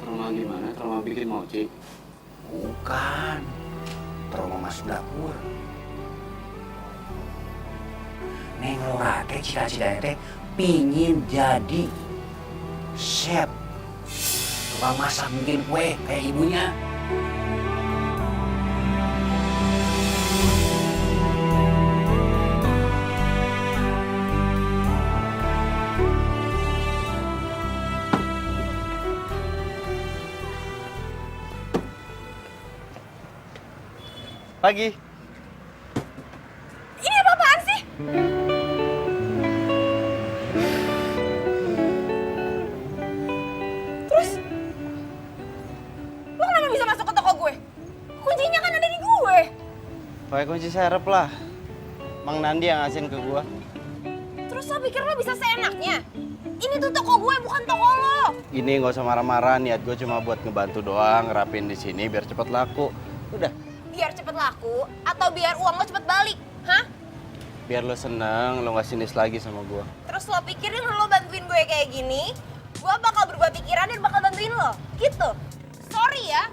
Speaker 3: Trauma gimana? Trauma bikin mochi? Bukan. Trauma masuk dapur. Neng Lora teh cita-citanya teh pingin jadi chef. Tukang masak bikin kue kayak ibunya.
Speaker 8: Pagi.
Speaker 5: Ini apa-apaan sih? Terus, lo kenapa bisa masuk ke toko gue? Kuncinya kan ada di gue.
Speaker 8: Pakai kunci serep lah. Mang Nandi yang ngasihin ke gua.
Speaker 2: Terus lo pikir lo bisa seenaknya? Ini tuh toko gue, bukan toko lo.
Speaker 8: Ini nggak usah marah-marah, niat gue cuma buat ngebantu doang, ngerapin di sini biar cepet laku. Udah.
Speaker 2: Biar cepet laku atau biar uang lo cepet balik? Hah?
Speaker 8: Biar lo seneng, lo nggak sinis lagi sama gua.
Speaker 2: Terus lo pikir dengan lo bantuin gue kayak gini, gue bakal berubah pikiran dan bakal bantuin lo? Gitu? Sorry ya,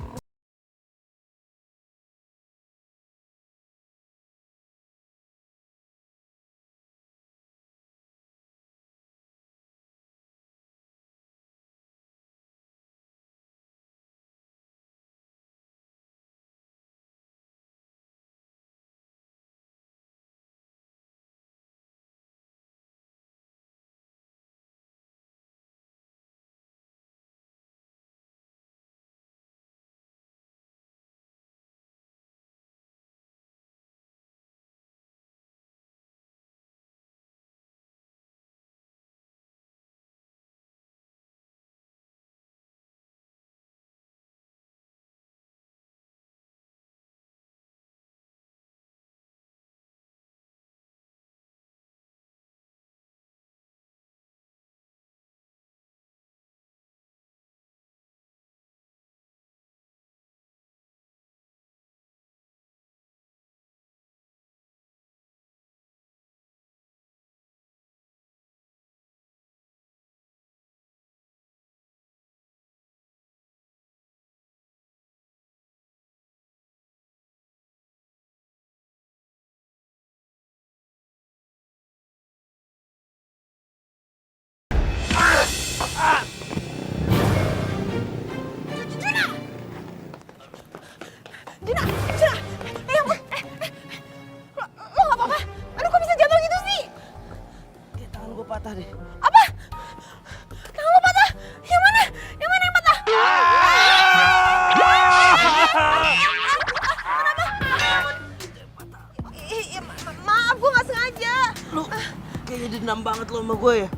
Speaker 6: dendam banget lo sama gue ya?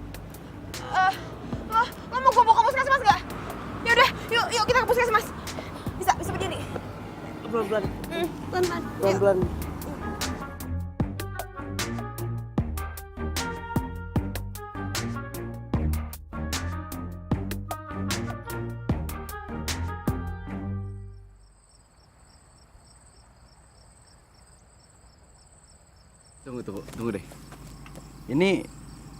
Speaker 2: Lo mau gue bawa ke puskesmas gak? Yaudah, yuk kita ke puskesmas. Bisa berdiri.
Speaker 6: Pelan-pelan.
Speaker 2: Pelan-pelan.
Speaker 6: Pelan-pelan.
Speaker 8: Tunggu deh. Ini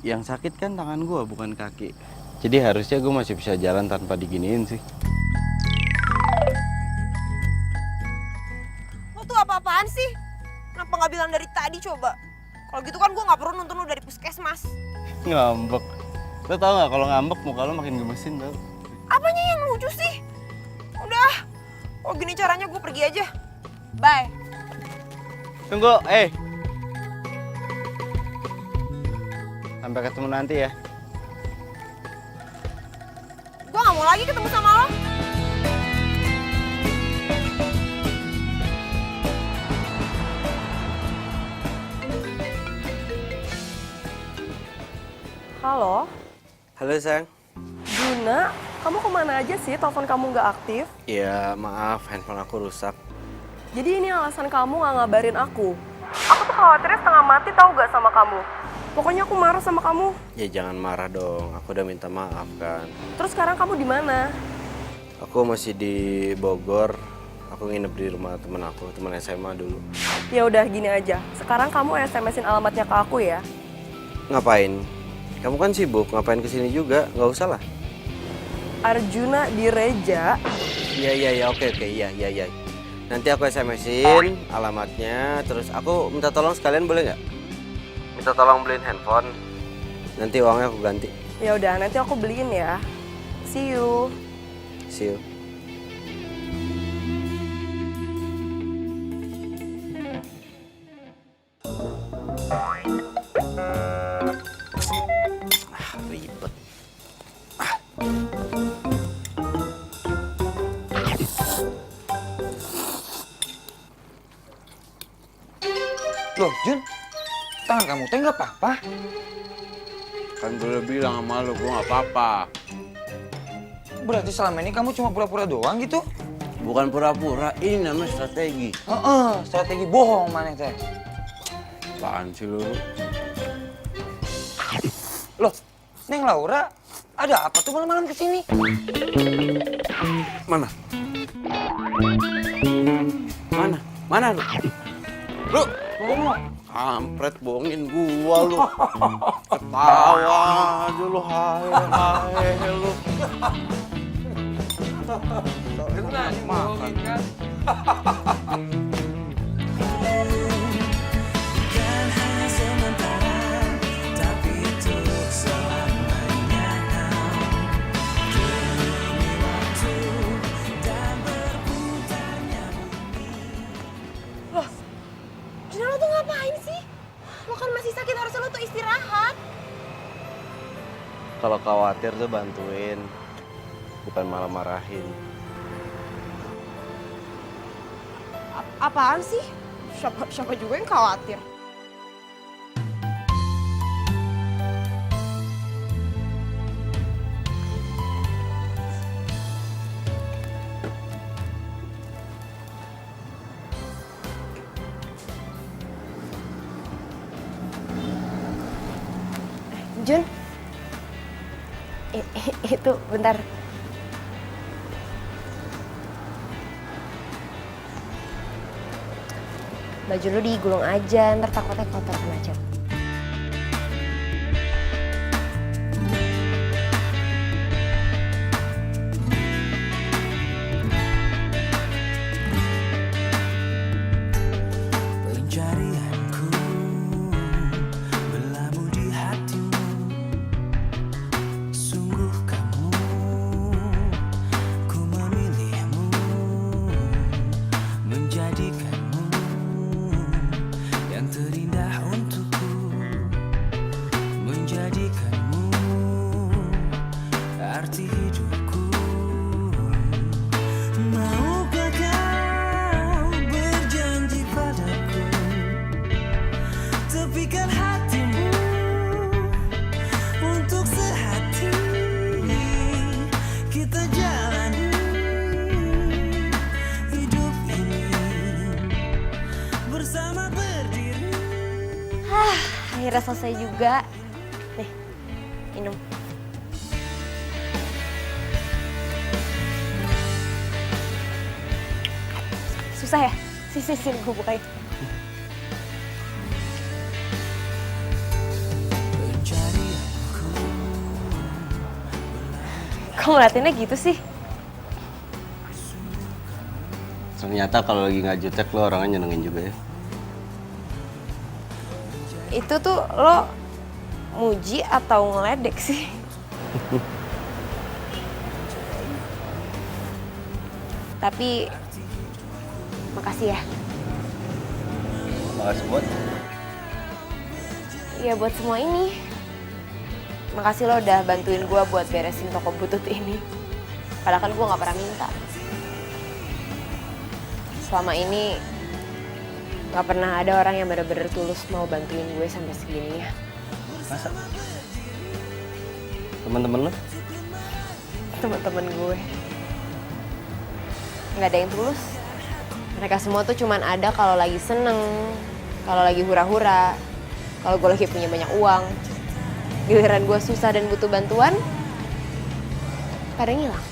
Speaker 8: yang sakit kan tangan gue, bukan kaki. Jadi harusnya gue masih bisa jalan tanpa diginiin sih.
Speaker 2: Lo tuh apa-apaan sih? Kenapa gak bilang dari tadi coba? Kalau gitu kan gue gak perlu nonton lo dari puskesmas.
Speaker 8: Ngambek. Lo tau gak kalau ngambek muka lo makin gemesin tau?
Speaker 2: Apanya yang lucu sih? Udah, kalau gini caranya gue pergi aja. Bye.
Speaker 8: Tunggu, Sampai ketemu nanti ya.
Speaker 2: Gue gak mau lagi ketemu sama lo.
Speaker 5: Halo,
Speaker 8: Halo sayang.
Speaker 5: Juna, kamu kemana aja sih? Telepon kamu nggak aktif.
Speaker 8: Ya maaf, handphone aku rusak.
Speaker 5: Jadi ini alasan kamu nggak ngabarin aku. Aku tuh khawatirnya setengah mati tahu gak sama kamu. Pokoknya aku marah sama kamu.
Speaker 8: Ya jangan marah dong, aku udah minta maaf kan.
Speaker 5: Terus sekarang kamu di mana?
Speaker 8: Aku masih di Bogor. Aku nginep di rumah temen aku, temen SMA dulu.
Speaker 5: Ya udah gini aja. Sekarang kamu SMS-in alamatnya ke aku ya.
Speaker 8: Ngapain? Kamu kan sibuk, ngapain kesini juga? Nggak usah lah.
Speaker 5: Arjuna Direja.
Speaker 8: Iya, oke, iya. Nanti aku SMS-in alamatnya, terus aku minta tolong sekalian boleh nggak? Minta tolong beliin handphone. Nanti uangnya aku ganti.
Speaker 5: Ya udah, nanti aku beliin ya. See you.
Speaker 8: See you. Ribet.
Speaker 9: Loh, Jun, tangan kamu teh nggak apa-apa?
Speaker 12: Kan gue udah bilang sama lu, gue nggak apa-apa.
Speaker 9: Berarti selama ini kamu cuma pura-pura doang gitu?
Speaker 8: Bukan pura-pura, ini namanya strategi.
Speaker 9: Strategi bohong mana teh?
Speaker 12: Apaan sih lu?
Speaker 9: Loh, Neng Laura, ada apa tuh malam-malam kesini?
Speaker 8: Mana? Mana lu? Lu, kampret bohongin gua lu. Ketawa aja lu, hai lu. Makan.
Speaker 2: Juna, lo tuh ngapain sih? Lo kan masih sakit, harusnya lo tuh istirahat.
Speaker 8: Kalau khawatir tuh bantuin, bukan malah marahin.
Speaker 2: Apaan sih? Siapa juga yang khawatir? Jun, itu bentar. Baju lu digulung aja, ntar takutnya kotor kena cat.
Speaker 13: Pencarianku berlabuh di hatimu. Sungguh kamu, ku memilihmu, menjadikanmu yang terindah untukku.
Speaker 2: Akhirnya selesai juga. Nih, minum. Susah ya? Sini, gue bukain. Kok ngeliatinnya gitu sih?
Speaker 8: Ternyata kalau lagi nggak jutek lo orangnya nyenengin juga ya.
Speaker 2: Itu tuh lo muji atau ngeledek sih? Tapi makasih ya.
Speaker 8: Makasih buat.
Speaker 2: Ya buat semua ini. Makasih lo udah bantuin gue buat beresin toko butut ini. Padahal kan gue gak pernah minta. Selama ini gak pernah ada orang yang bener-bener tulus mau bantuin gue sampai segininya.
Speaker 8: Masa? Temen-temen lo?
Speaker 2: Temen-temen gue. Gak ada yang tulus. Mereka semua tuh cuman ada kalau lagi seneng, kalau lagi hura-hura, kalau gue lagi punya banyak uang. Giliran gue susah dan butuh bantuan, pada ngilang.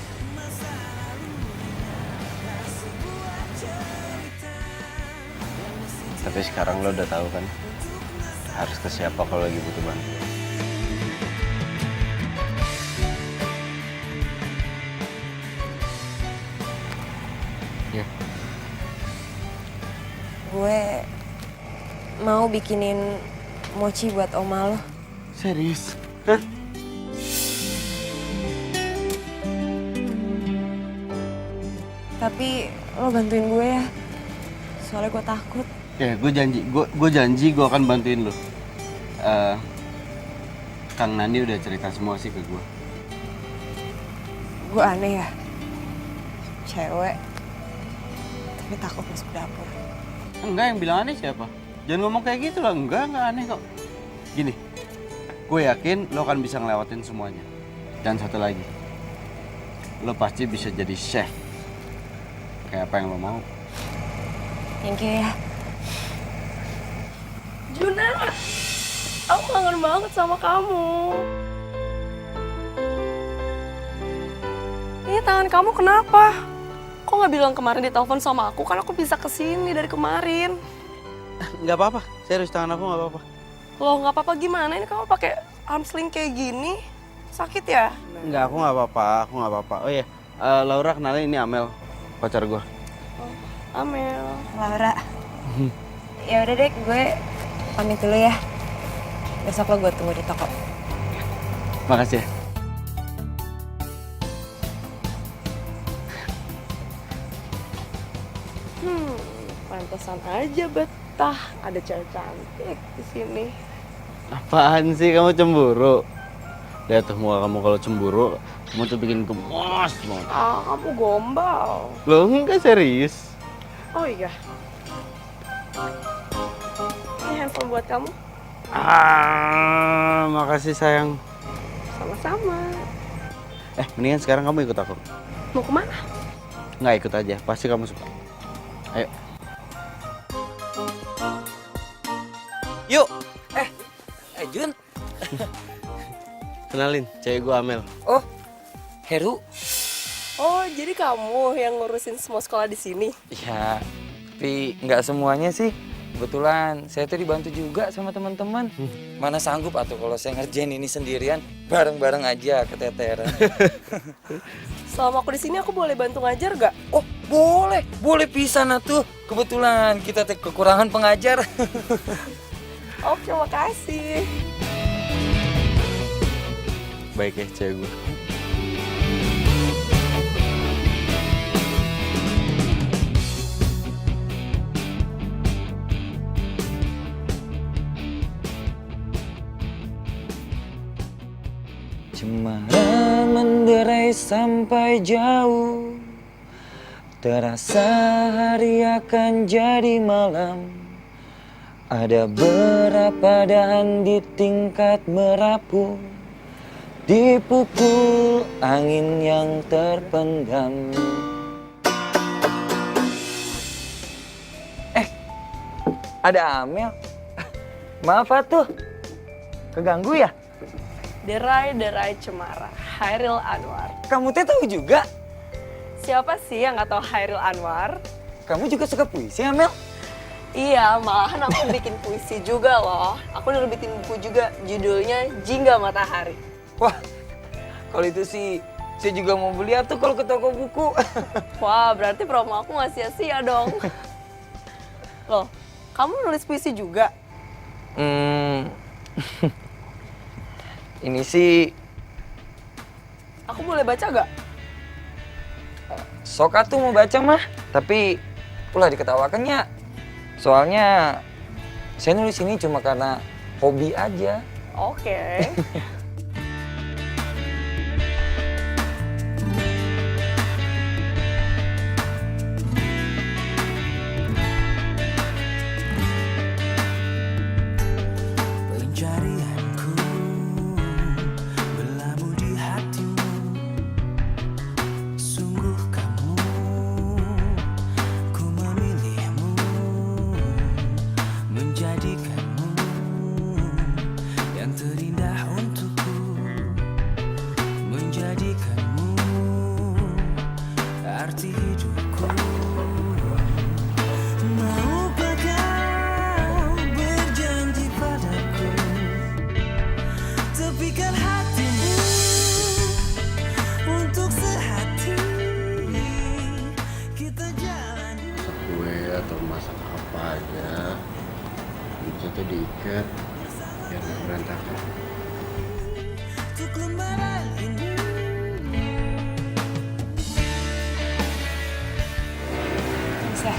Speaker 8: Tapi sekarang lo udah tahu kan harus ke siapa kalau lagi butuh bantuan. Ya.
Speaker 2: Gue mau bikinin mochi buat oma lo.
Speaker 8: Serius? Hah?
Speaker 2: Tapi lo bantuin gue ya, soalnya gue takut.
Speaker 8: Ya, gue janji gue akan bantuin lo. Kang Nandi udah cerita semua sih ke gue.
Speaker 2: Gue aneh ya, cewek, tapi takut masuk dapur.
Speaker 8: Enggak, yang bilang aneh siapa? Jangan ngomong kayak gitu lah, enggak aneh kok. Gini, gue yakin lo kan bisa ngelewatin semuanya. Dan satu lagi, lo pasti bisa jadi chef. Kayak apa yang lo mau.
Speaker 2: Thank you ya.
Speaker 5: Juna, aku kangen banget sama kamu. Ini tangan kamu kenapa? Kok nggak bilang kemarin di telepon sama aku? Kan aku bisa kesini dari kemarin.
Speaker 8: Nggak apa-apa, serius tangan aku nggak apa-apa.
Speaker 5: Loh, nggak apa-apa gimana? Ini kamu pakai arm sling kayak gini. Sakit ya?
Speaker 8: Nggak, aku nggak apa-apa. Oh iya, Laura kenalin ini Amel, pacar gue.
Speaker 5: Amel.
Speaker 2: Laura. Ya udah deh, gue pamit dulu ya. Besok lo gue tunggu di toko.
Speaker 8: Makasih ya.
Speaker 5: Pantesan aja betah ada cewek cantik di sini.
Speaker 8: Apaan sih kamu cemburu? Lihat tuh muka kamu kalau cemburu, kamu tuh bikin gemes banget.
Speaker 5: Ah, kamu gombal.
Speaker 8: Lo enggak serius?
Speaker 5: Oh iya. Ini handphone buat kamu.
Speaker 8: Makasih sayang.
Speaker 5: Sama-sama.
Speaker 8: Mendingan sekarang kamu ikut aku.
Speaker 5: Mau kemana?
Speaker 8: Nggak ikut aja, pasti kamu suka. Ayo.
Speaker 9: Yuk. Jun.
Speaker 8: Kenalin, cewek gue Amel.
Speaker 9: Oh, Heru.
Speaker 5: Oh, jadi kamu yang ngurusin semua sekolah di sini?
Speaker 9: Ya, tapi nggak semuanya sih. Kebetulan saya tuh dibantu juga sama teman-teman. Mana sanggup atau kalau saya ngerjain ini sendirian, bareng-bareng aja keteteran.
Speaker 5: Selama aku di sini aku boleh bantu ngajar gak?
Speaker 9: Oh, boleh pisan atuh. Kebetulan kita teh kekurangan pengajar.
Speaker 5: Oke, makasih.
Speaker 8: Baik ya cewek gue.
Speaker 9: Cemara menderai sampai jauh, terasa hari akan jadi malam. Ada berapa dahan di tingkat merapu, dipukul angin yang terpendam. Ada Amel. Maaf tuh, keganggu ya?
Speaker 5: Derai-derai cemara, Hairil Anwar.
Speaker 9: Kamu teh tahu juga?
Speaker 5: Siapa sih yang nggak tahu Hairil Anwar?
Speaker 9: Kamu juga suka puisi, Amel?
Speaker 5: Iya, malahan aku bikin puisi juga loh. Aku udah bikin buku juga, judulnya Jingga Matahari.
Speaker 9: Wah, kalau itu sih saya juga mau beli tuh kalau ke toko buku.
Speaker 5: Wah, berarti promo aku nggak sia-sia dong. Loh, kamu nulis puisi juga?
Speaker 9: Ini sih
Speaker 5: Aku boleh baca gak?
Speaker 9: sok atuh mau baca mah, tapi ulah diketawakannya. Soalnya saya nulis ini cuma karena hobi aja.
Speaker 5: Oke.
Speaker 13: Pencarianku berlabuh di hatimu. Sungguh kamu, ku memilihmu, menjadikanmu yang terindah untukku, menjadikanmu arti hidupku. Maukah kau berjanji padaku, tepikan hatimu untuk sehati kita jalani.
Speaker 8: Kue atau masak apa aja, bisa tuh diikat biar nggak berantakan.
Speaker 13: Untuk lembaran ini
Speaker 5: Bisa.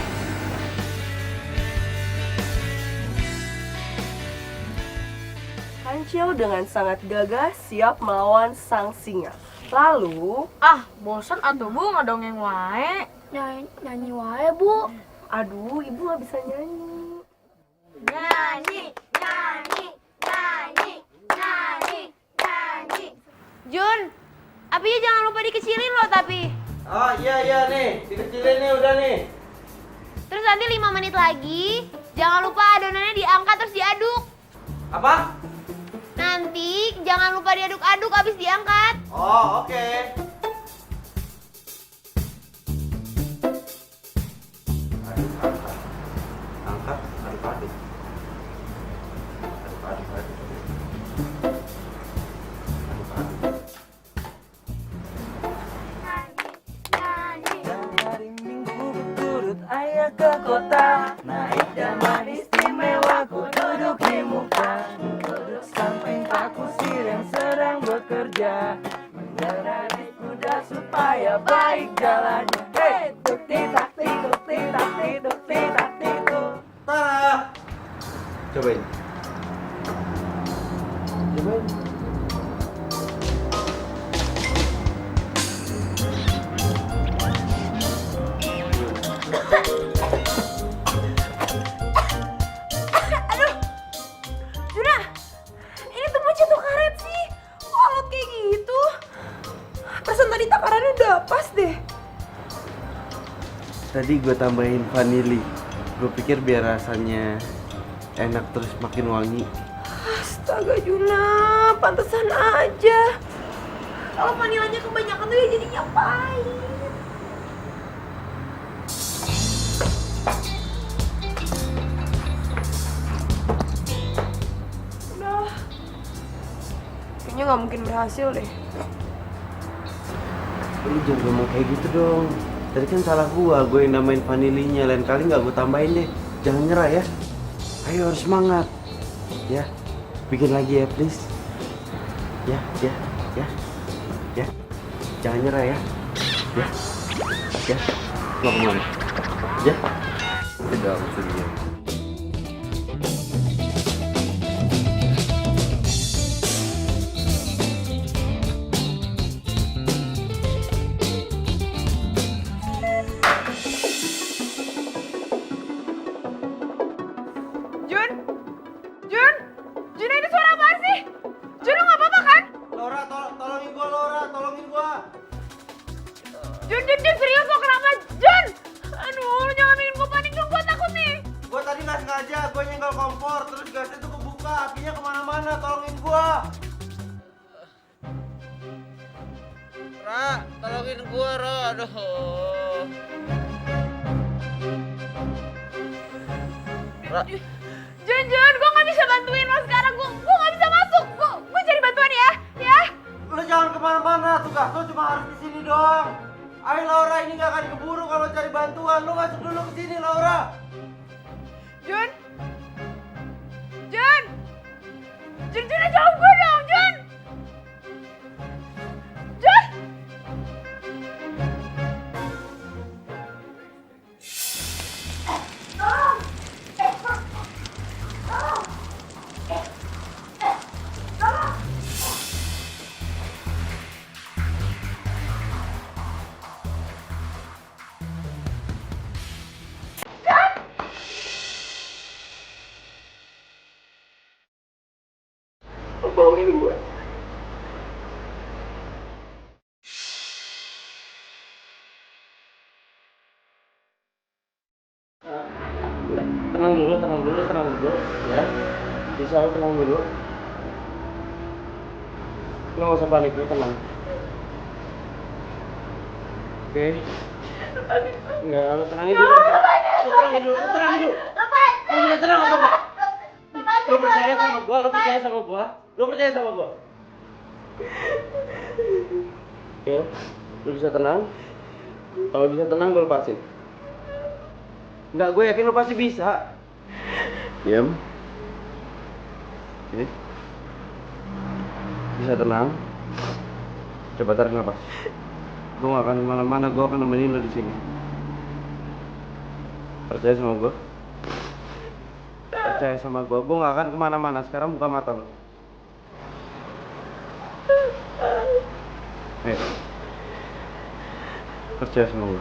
Speaker 5: Hancil dengan sangat gagah siap melawan sang singa. Lalu,
Speaker 2: Bosan atuh Bu, ngadongeng wae. Nyanyi wae Bu.
Speaker 5: aduh ibu nggak bisa nyanyi.
Speaker 2: Nyanyi, nyanyi, nyanyi, nyanyi, nyanyi. Jun, apinya jangan lupa dikecilin loh tapi.
Speaker 6: Oh iya nih, dikecilin nih udah nih.
Speaker 2: Terus nanti 5 menit lagi, jangan lupa adonannya diangkat terus diaduk.
Speaker 6: Apa?
Speaker 2: Nanti jangan lupa diaduk-aduk abis diangkat.
Speaker 6: Oh oke.
Speaker 8: Angkat, aduk-aduk.
Speaker 9: Hari Minggu berturut ayah ke kota, naik zaman istimewa ku duduk di muka, duduk samping Pak Kusir yang sedang bekerja, mengendarai kuda supaya baik jalannya. Hei, tuk titak tuk titak tuk titak tuk.
Speaker 6: Tara. Cobain. Cobain.
Speaker 5: Juna, ini tuh macet tuh karet sih. Kok alot kayak gitu? Perasaan tadi takarannya udah pas deh.
Speaker 6: Tadi gue tambahin vanili. Gue pikir biar rasanya enak terus makin wangi.
Speaker 5: Astaga Juna, pantesan aja. Kalau vanilanya kebanyakan tuh ya jadinya pahit. Udah, kayaknya nggak mungkin berhasil deh.
Speaker 6: Lu jangan ngomong kayak gitu dong. Tadi kan salah gue yang namain vanilinya. Lain kali nggak gue tambahin deh. Jangan nyerah ya. Ayo harus semangat. Ya, bikin lagi ya please. Ya. Jangan nyerah ya. Ya. Nggak kemana. Ya.
Speaker 8: Tidak sedih.
Speaker 5: Jun ini suara apaan sih? Jun lu nggak apa-apa kan?
Speaker 6: Laura, tolongin gua Laura, tolongin gua.
Speaker 5: Jun serius lo kenapa? Jun! Aduh, lu jangan bikin gue panik dong, gue takut nih.
Speaker 6: Gua tadi nggak sengaja, gua nyenggol kompor terus gasnya tuh kebuka.
Speaker 8: kakinya kemana-mana, tolongin gua. Ra, tolongin gua, Ra. Aduh. Ra.
Speaker 5: Jun, gue gak bisa bantuin lo sekarang. Gue gak bisa masuk. Gue cari bantuan ya. Ya.
Speaker 8: Lu jangan kemana-mana, tugas lu cuma harus di sini doang. Ayo Laura, ini gak akan keburu kalau cari bantuan. Lu masuk dulu ke sini, Laura.
Speaker 5: Jun, jawab gue dong, Jun.
Speaker 8: Bohongin gue. Tenang dulu, ya. Bisa tenang dulu. Lo gak usah panik, lo tenang. Oke. Enggak, lo tenangin dulu. Lo bisa tenang apa enggak? Lo percaya sama gua. Oke, lo bisa tenang. Kalau bisa tenang, gue lepasin. Enggak, gue yakin lo pasti bisa. Diam. Oke. Bisa tenang. Coba tarik nafas. Gue gak akan kemana-mana, gue akan nemenin lo di sini. Percaya sama gue. Percaya sama gue gak akan kemana-mana. Sekarang buka mata lo. Percaya sama gue.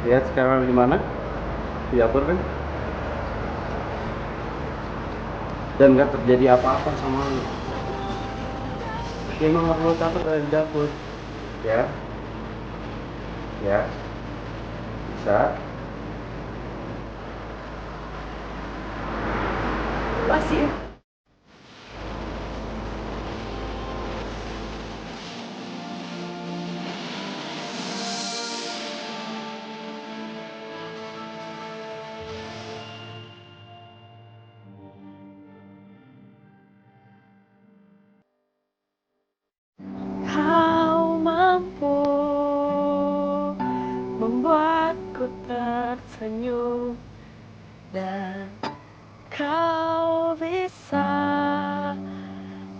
Speaker 8: Lihat sekarang di mana? Di dapur kan? Dan gak terjadi apa-apa sama lu. Dia emang gak perlu takut ada di dapur. Ya? Ya? Bisa?
Speaker 5: Masih. Kau mampu membuatku tersenyum dan kau bisa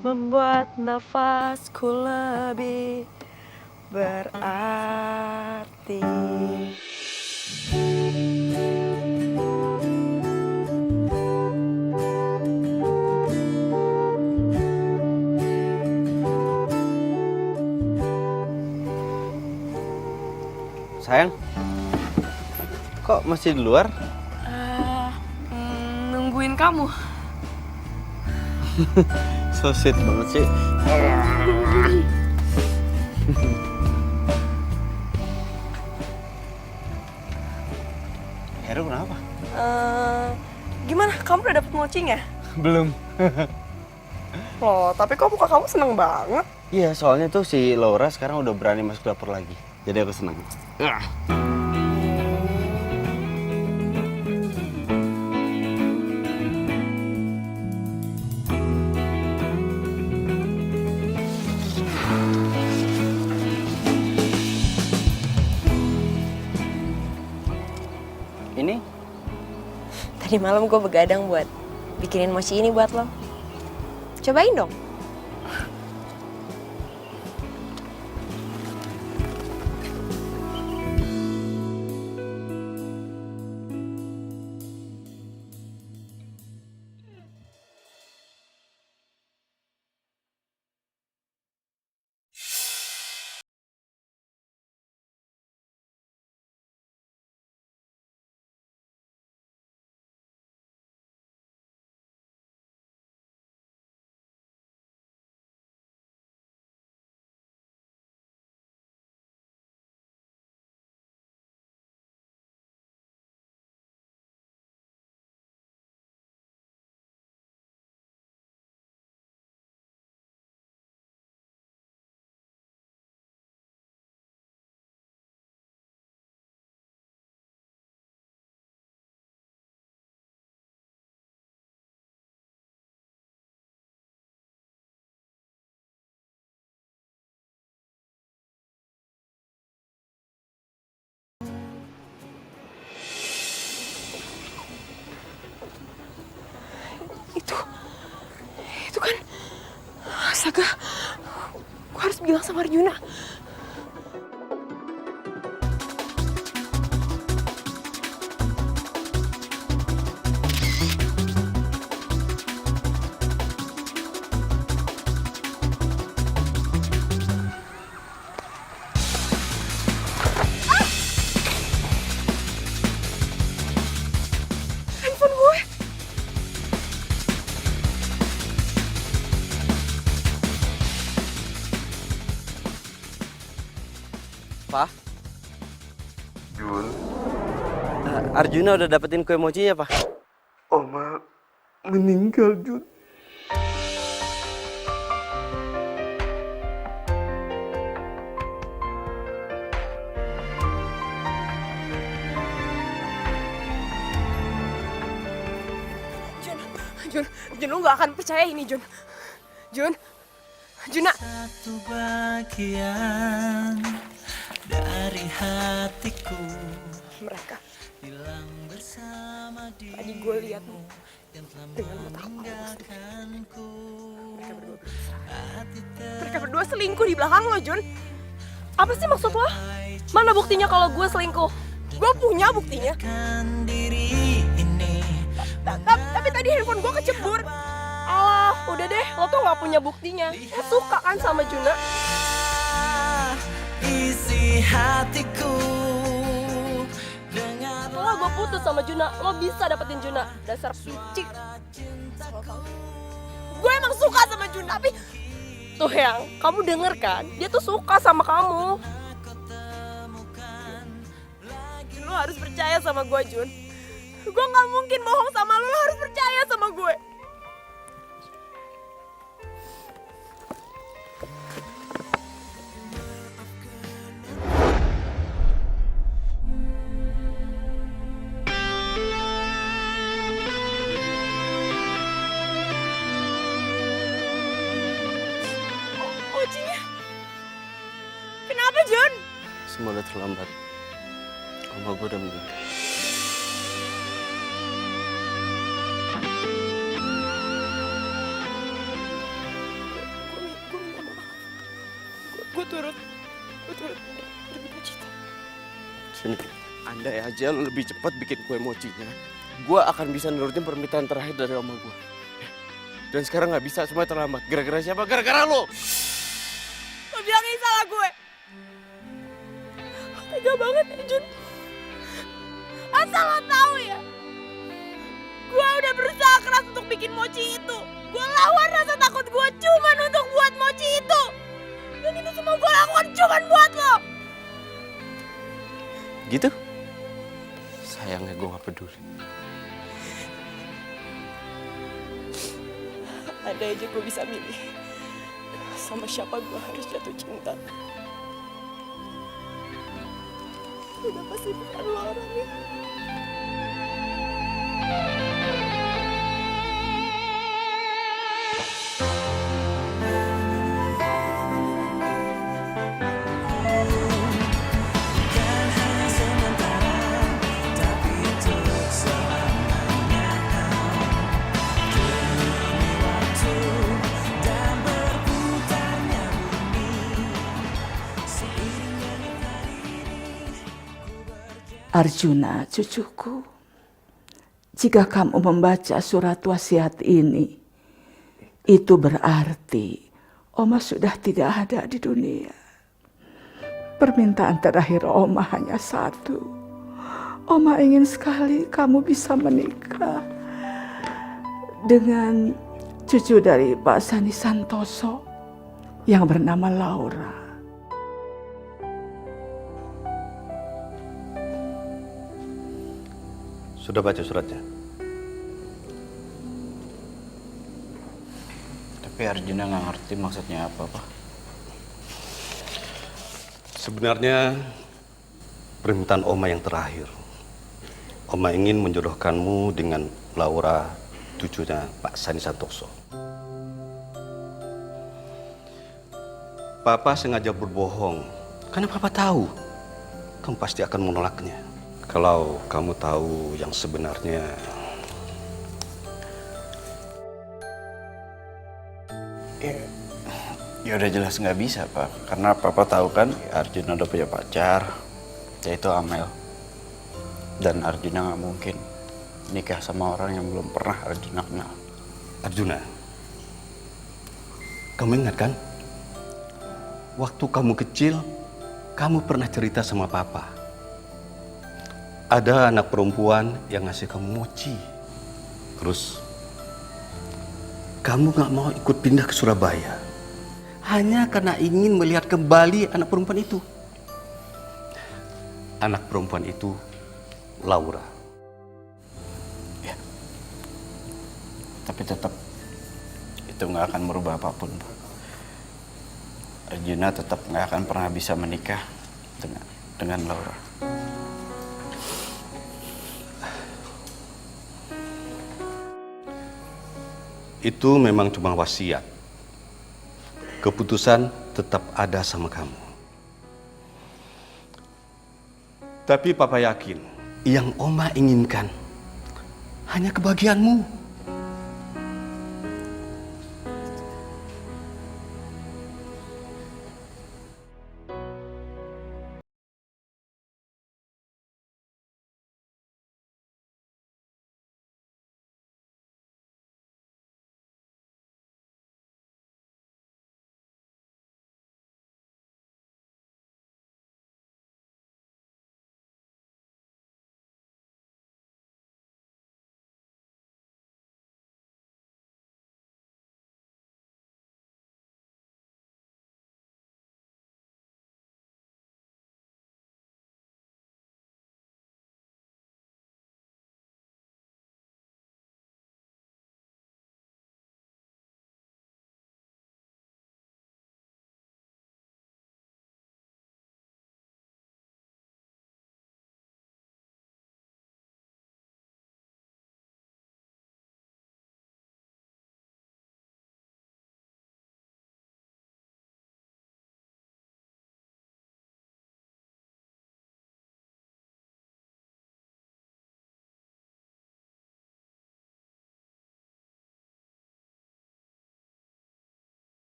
Speaker 5: membuat nafasku lebih berarti.
Speaker 8: Sayang, kok masih di luar?
Speaker 5: Nungguin kamu.
Speaker 8: So sweet banget sih. Heru kenapa?
Speaker 5: Gimana? Kamu udah dapet mochinya?
Speaker 8: Belum.
Speaker 5: Loh, tapi kok muka kamu seneng banget?
Speaker 8: Iya, soalnya tuh si Laura sekarang udah berani masuk dapur lagi. Jadi aku senang. Ini?
Speaker 2: Tadi malam gue begadang buat bikinin mochi ini buat lo. Cobain dong.
Speaker 5: Itu kan... Astaga, gue harus bilang sama Arjuna. Handphone gue.
Speaker 6: Pak,
Speaker 1: Jun,
Speaker 6: Arjuna udah dapetin kue mochinya, Pak.
Speaker 1: Oma meninggal, Jun.
Speaker 5: Jun, lu gak akan percaya ini, Jun. Juna.
Speaker 13: Satu bagian dari hatiku
Speaker 5: Mereka.
Speaker 13: hilang bersama dirimu
Speaker 5: Tadi gue lihat
Speaker 13: yang telah
Speaker 5: dengan mata kepala
Speaker 13: meninggalkanku.
Speaker 5: mereka berdua selingkuh di belakang lo, Jun. Apa sih maksud lo? Mana buktinya kalau gue selingkuh? Gue punya buktinya.
Speaker 13: Diri ini
Speaker 5: Tapi tadi handphone gue kecebur. Alah, udah deh, lo tuh gak punya buktinya. Lo suka kan sama Juna?
Speaker 13: isi hatiku dengan
Speaker 5: Setelah gue putus sama Juna, lo bisa dapetin Juna. Dasar picik. Gue emang suka sama Juna, tapi... Tuh yang, kamu denger kan? Dia tuh suka sama kamu. Jun, lo harus percaya sama gue, Jun. Gue gak mungkin bohong sama lo harus percaya sama gue. Mochinya. Kenapa, Jun?
Speaker 6: Semua udah terlambat. Oma gue udah meninggal.
Speaker 5: Gue minta maaf. Gue turut berduka cita.
Speaker 6: Sini. Andai aja lo lebih cepat bikin kue mochinya, gue akan bisa nurutin permintaan terakhir dari oma gue. Dan sekarang nggak bisa, semua terlambat. Gara-gara siapa? Gara-gara lo!
Speaker 5: Lo bilang ini salah gue. Tega banget ya, Jun. Asal lo tahu ya. Gue udah berusaha keras untuk bikin mochi itu. Gue lawan rasa takut gue cuman untuk buat mochi itu. Dan itu semua gue lakukan cuman buat lo.
Speaker 6: Gitu? Sayangnya gue gak peduli.
Speaker 5: Ada aja gue bisa milih sama siapa gue harus jatuh cinta. Udah pasti bukan lo orangnya.
Speaker 13: bukan hanya sementara, tapi untuk selamanya. Demi waktu dan berputarnya bumi, seiring dengan hari ini.
Speaker 14: Arjuna, cucuku, jika kamu membaca surat wasiat ini, itu berarti Oma sudah tidak ada di dunia. Permintaan terakhir Oma hanya satu. Oma ingin sekali kamu bisa menikah dengan cucu dari Pak Sani Santoso yang bernama Laura.
Speaker 1: Sudah baca suratnya?
Speaker 8: Tapi Arjuna nggak ngerti maksudnya apa, Pak.
Speaker 1: Sebenarnya permintaan Oma yang terakhir. Oma ingin menjodohkanmu dengan Laura, cucunya Pak Sani Santoso. Papa sengaja berbohong karena Papa tahu kamu pasti akan menolaknya. Kalau kamu tahu yang sebenarnya,
Speaker 8: Ya udah jelas nggak bisa, Pak. Karena Papa tahu kan Arjuna udah punya pacar, yaitu Amel. Dan Arjuna nggak mungkin nikah sama orang yang belum pernah Arjuna kenal.
Speaker 1: Arjuna, kamu ingat kan? Waktu kamu kecil, kamu pernah cerita sama Papa. Ada anak perempuan yang ngasih kamu mochi. Terus, kamu gak mau ikut pindah ke Surabaya. Hanya karena ingin melihat kembali anak perempuan itu. Anak perempuan itu, Laura.
Speaker 8: Ya. Tapi tetap, itu nggak akan merubah apapun, Pak. Arjuna tetap nggak akan pernah bisa menikah dengan Laura.
Speaker 1: Itu memang cuma wasiat. Keputusan tetap ada sama kamu. Tapi Papa yakin, yang Oma inginkan hanya kebahagiaanmu.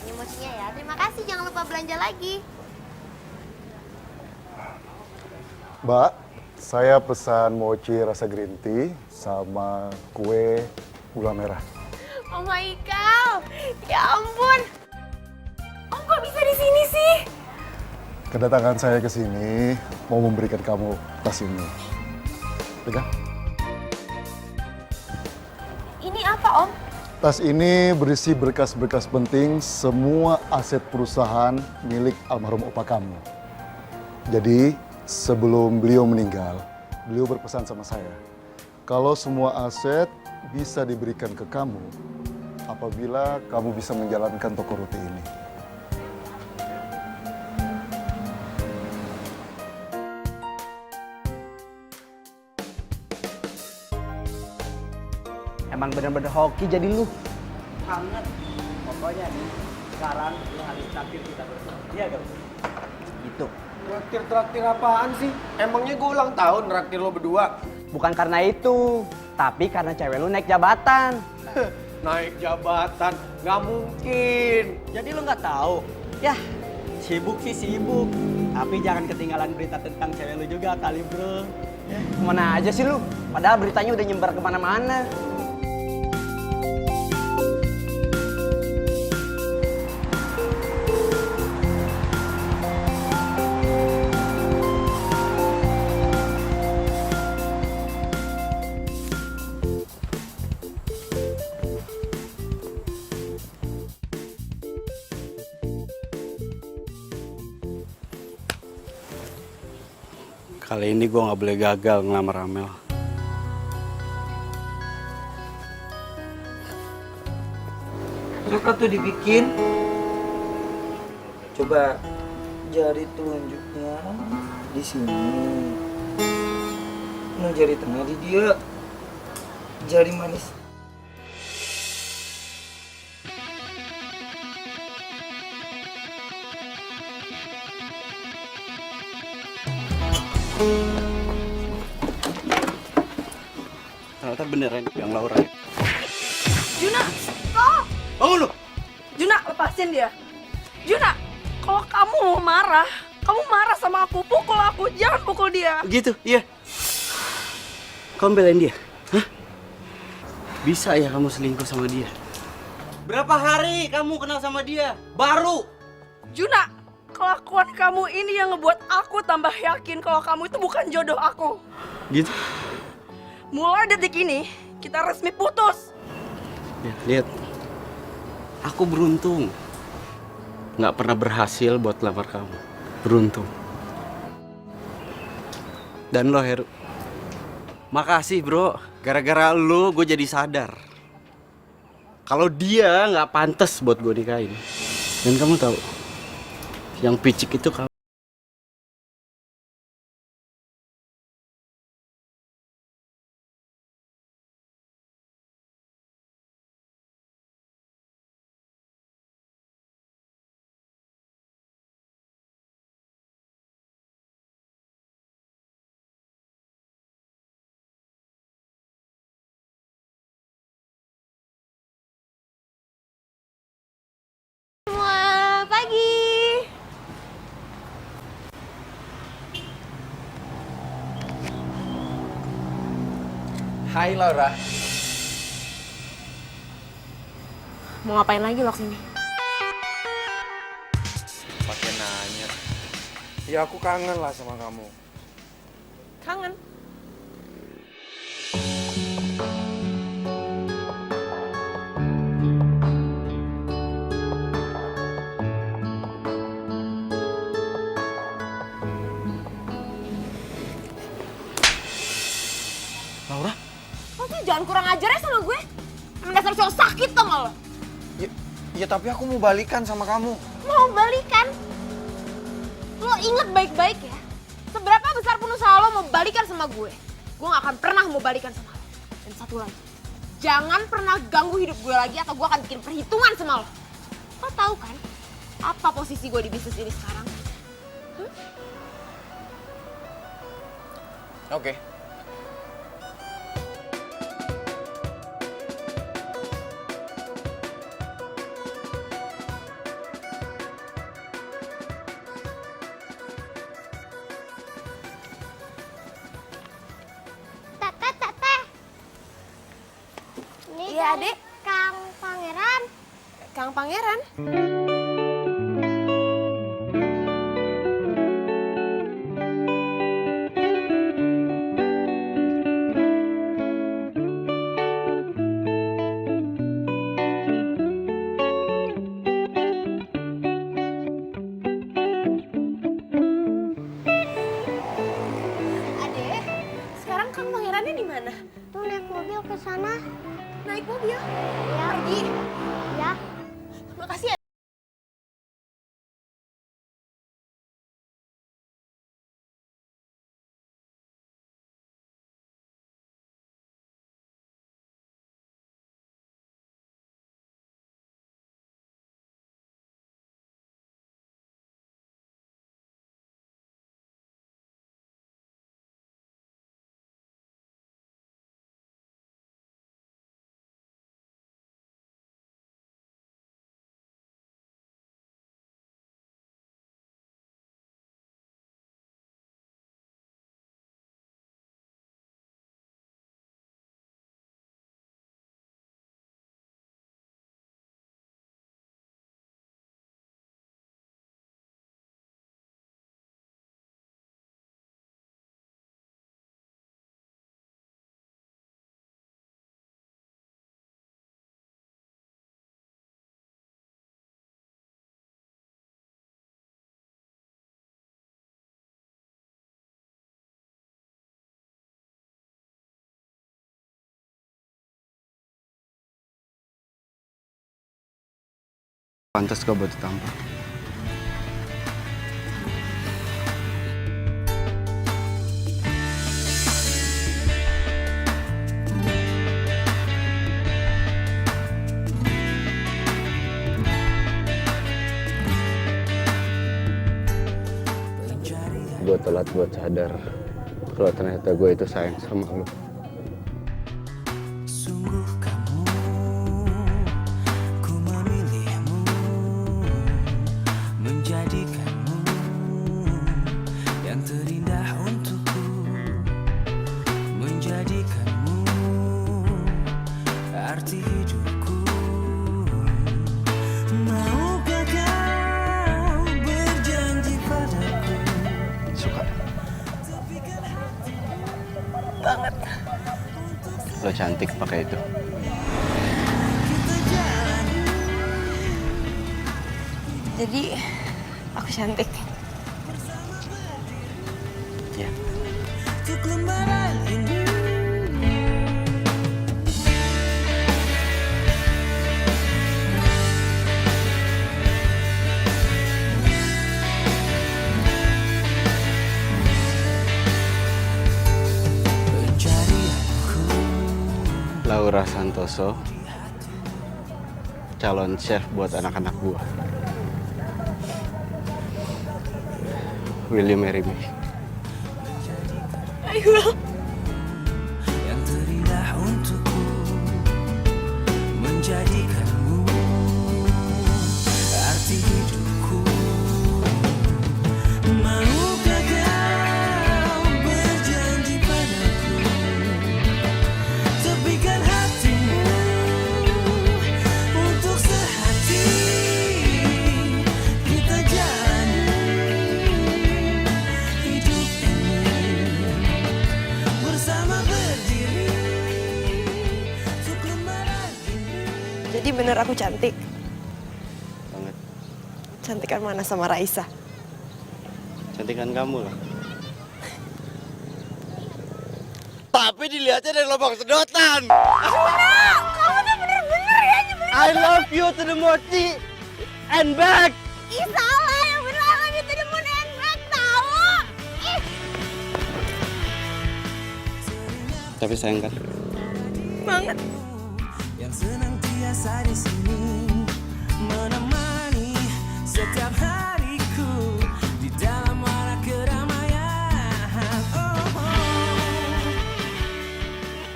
Speaker 2: Ini mochinya ya. Terima kasih, jangan lupa belanja lagi.
Speaker 7: Mbak, saya pesan mochi rasa green tea sama kue gula merah.
Speaker 2: Oh my God, ya ampun. Om kok bisa di sini sih?
Speaker 7: Kedatangan saya ke sini mau memberikan kamu tas ini. Pegang.
Speaker 2: Ini apa, Om?
Speaker 7: Tas ini berisi berkas-berkas penting semua aset perusahaan milik almarhum opa kamu. Jadi, sebelum beliau meninggal, beliau berpesan sama saya, kalau semua aset bisa diberikan ke kamu apabila kamu bisa menjalankan toko roti ini.
Speaker 6: Emang bener-bener hoki jadi lu. Banget. Pokoknya nih, sekarang lu harus traktir kita berdua. Iya gak? Gitu.
Speaker 15: Traktir apaan sih? Emangnya gue ulang tahun traktir lo berdua?
Speaker 6: Bukan karena itu, tapi karena cewek lu naik jabatan.
Speaker 15: Naik jabatan? Gak mungkin.
Speaker 6: Jadi lu nggak tahu? Yah, sibuk sih sibuk. Tapi jangan ketinggalan berita tentang cewek lu juga kali bro. Ya, kemana aja sih lu? Padahal beritanya udah nyebar kemana-mana.
Speaker 8: Kali ini gue nggak boleh gagal ngelamar Amel.
Speaker 9: Suka tuh dibikin. Coba jari telunjuknya di sini. Nah, jari tengah di dia. Jari manis.
Speaker 8: Ternyata beneran yang Laura.
Speaker 5: Juna, stop!
Speaker 8: Bangun lu!
Speaker 5: Juna, lepasin dia. Juna, kalau kamu mau marah, kamu marah sama aku, pukul aku, jangan pukul dia.
Speaker 8: Gitu, iya. Kamu belain dia? Hah? Bisa ya kamu selingkuh sama dia? Berapa hari kamu kenal sama dia? Baru!
Speaker 5: Juna, kelakuan kamu ini yang ngebuat aku tambah yakin kalau kamu itu bukan jodoh aku.
Speaker 8: Gitu?
Speaker 5: Mulai detik ini, kita resmi putus.
Speaker 8: Ya, lihat. Aku beruntung. Nggak pernah berhasil buat lamar kamu. Beruntung. Dan lo, Heru. Makasih, bro. Gara-gara lo, gue jadi sadar. Kalau dia nggak pantas buat gue nikahin. Dan kamu tahu, yang picik itu kamu.
Speaker 2: Semua pagi.
Speaker 15: Hai Laura.
Speaker 2: Mau ngapain lagi lo kesini?
Speaker 15: Pakai nanya. Ya aku kangen lah sama kamu.
Speaker 2: Kangen.
Speaker 8: Laura?
Speaker 2: Lo tuh jangan kurang ajar ya sama gue. Emang dasar cowok sakit tau gak lo?
Speaker 15: Ya tapi aku mau balikan sama kamu.
Speaker 2: Mau balikan? Lo inget baik-baik ya. Seberapa besar pun usaha lo mau balikan sama gue gak akan pernah mau balikan sama lo. Dan satu lagi, jangan pernah ganggu hidup gue lagi atau gue akan bikin perhitungan sama lo. Lo tahu kan apa posisi gue di bisnis ini sekarang?
Speaker 15: Oke.
Speaker 2: Iya, Adek.
Speaker 16: Kang Pangeran.
Speaker 2: Kang Pangeran. Adek, sekarang Kang Pangerannya di mana?
Speaker 16: Tuh naik mobil ke sana.
Speaker 2: Naik mobil?
Speaker 16: Ya.
Speaker 2: Pergi.
Speaker 16: Ya.
Speaker 2: Makasih ya.
Speaker 8: Pantas kau buat ditampar. Gue telat buat sadar kalau ternyata gue itu sayang sama lo.
Speaker 13: Sungguh kamu, ku memilihmu, menjadikanmu yang terindah untukku, menjadikanmu arti hidupku. Maukah kau berjanji padaku?
Speaker 8: Suka.
Speaker 5: Banget.
Speaker 8: Lo cantik pakai itu.
Speaker 5: Jadi aku cantik.
Speaker 8: Ya.
Speaker 13: Untuk lembaran ini.
Speaker 8: Laura Santoso, calon chef buat anak-anak gua. Will you marry me?
Speaker 5: I will.
Speaker 13: Yang terindah untukku, menjadikanmu arti hidupku. Maukah kau berjanji padaku, tepikan hatimu untuk sehati kita jalani hidup ini bersama berdiri untuk lembaran ini.
Speaker 5: Jadi bener aku cantik.
Speaker 8: Banget.
Speaker 5: Cantikan mana sama Raisa?
Speaker 8: Cantikan kamu lah. Tapi dilihatnya dari lubang sedotan.
Speaker 2: Kamu tuh bener-bener ya nyebelin.
Speaker 8: I love you to the mochi and back.
Speaker 2: Ih salah, yang bener I love you to the moon and back tau. Ih.
Speaker 8: Tapi sayang kan?
Speaker 5: Banget.
Speaker 13: Yang senantiasa di sini menemani setiap hariku di dalam warna keramaian.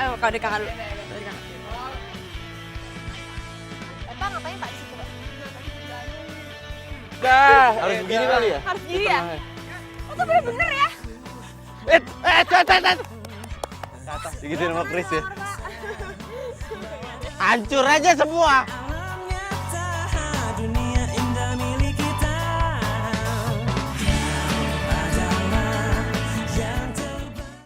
Speaker 5: Ayo kau dek kakak dulu.
Speaker 2: Bapak ngapain Pak di situ, Pak?
Speaker 8: Dah, harus begini kali ya?
Speaker 5: Harus gini ya?
Speaker 2: Lo tuh bener-bener ya.
Speaker 8: Digituin sama Chris ya. Hancur aja semua.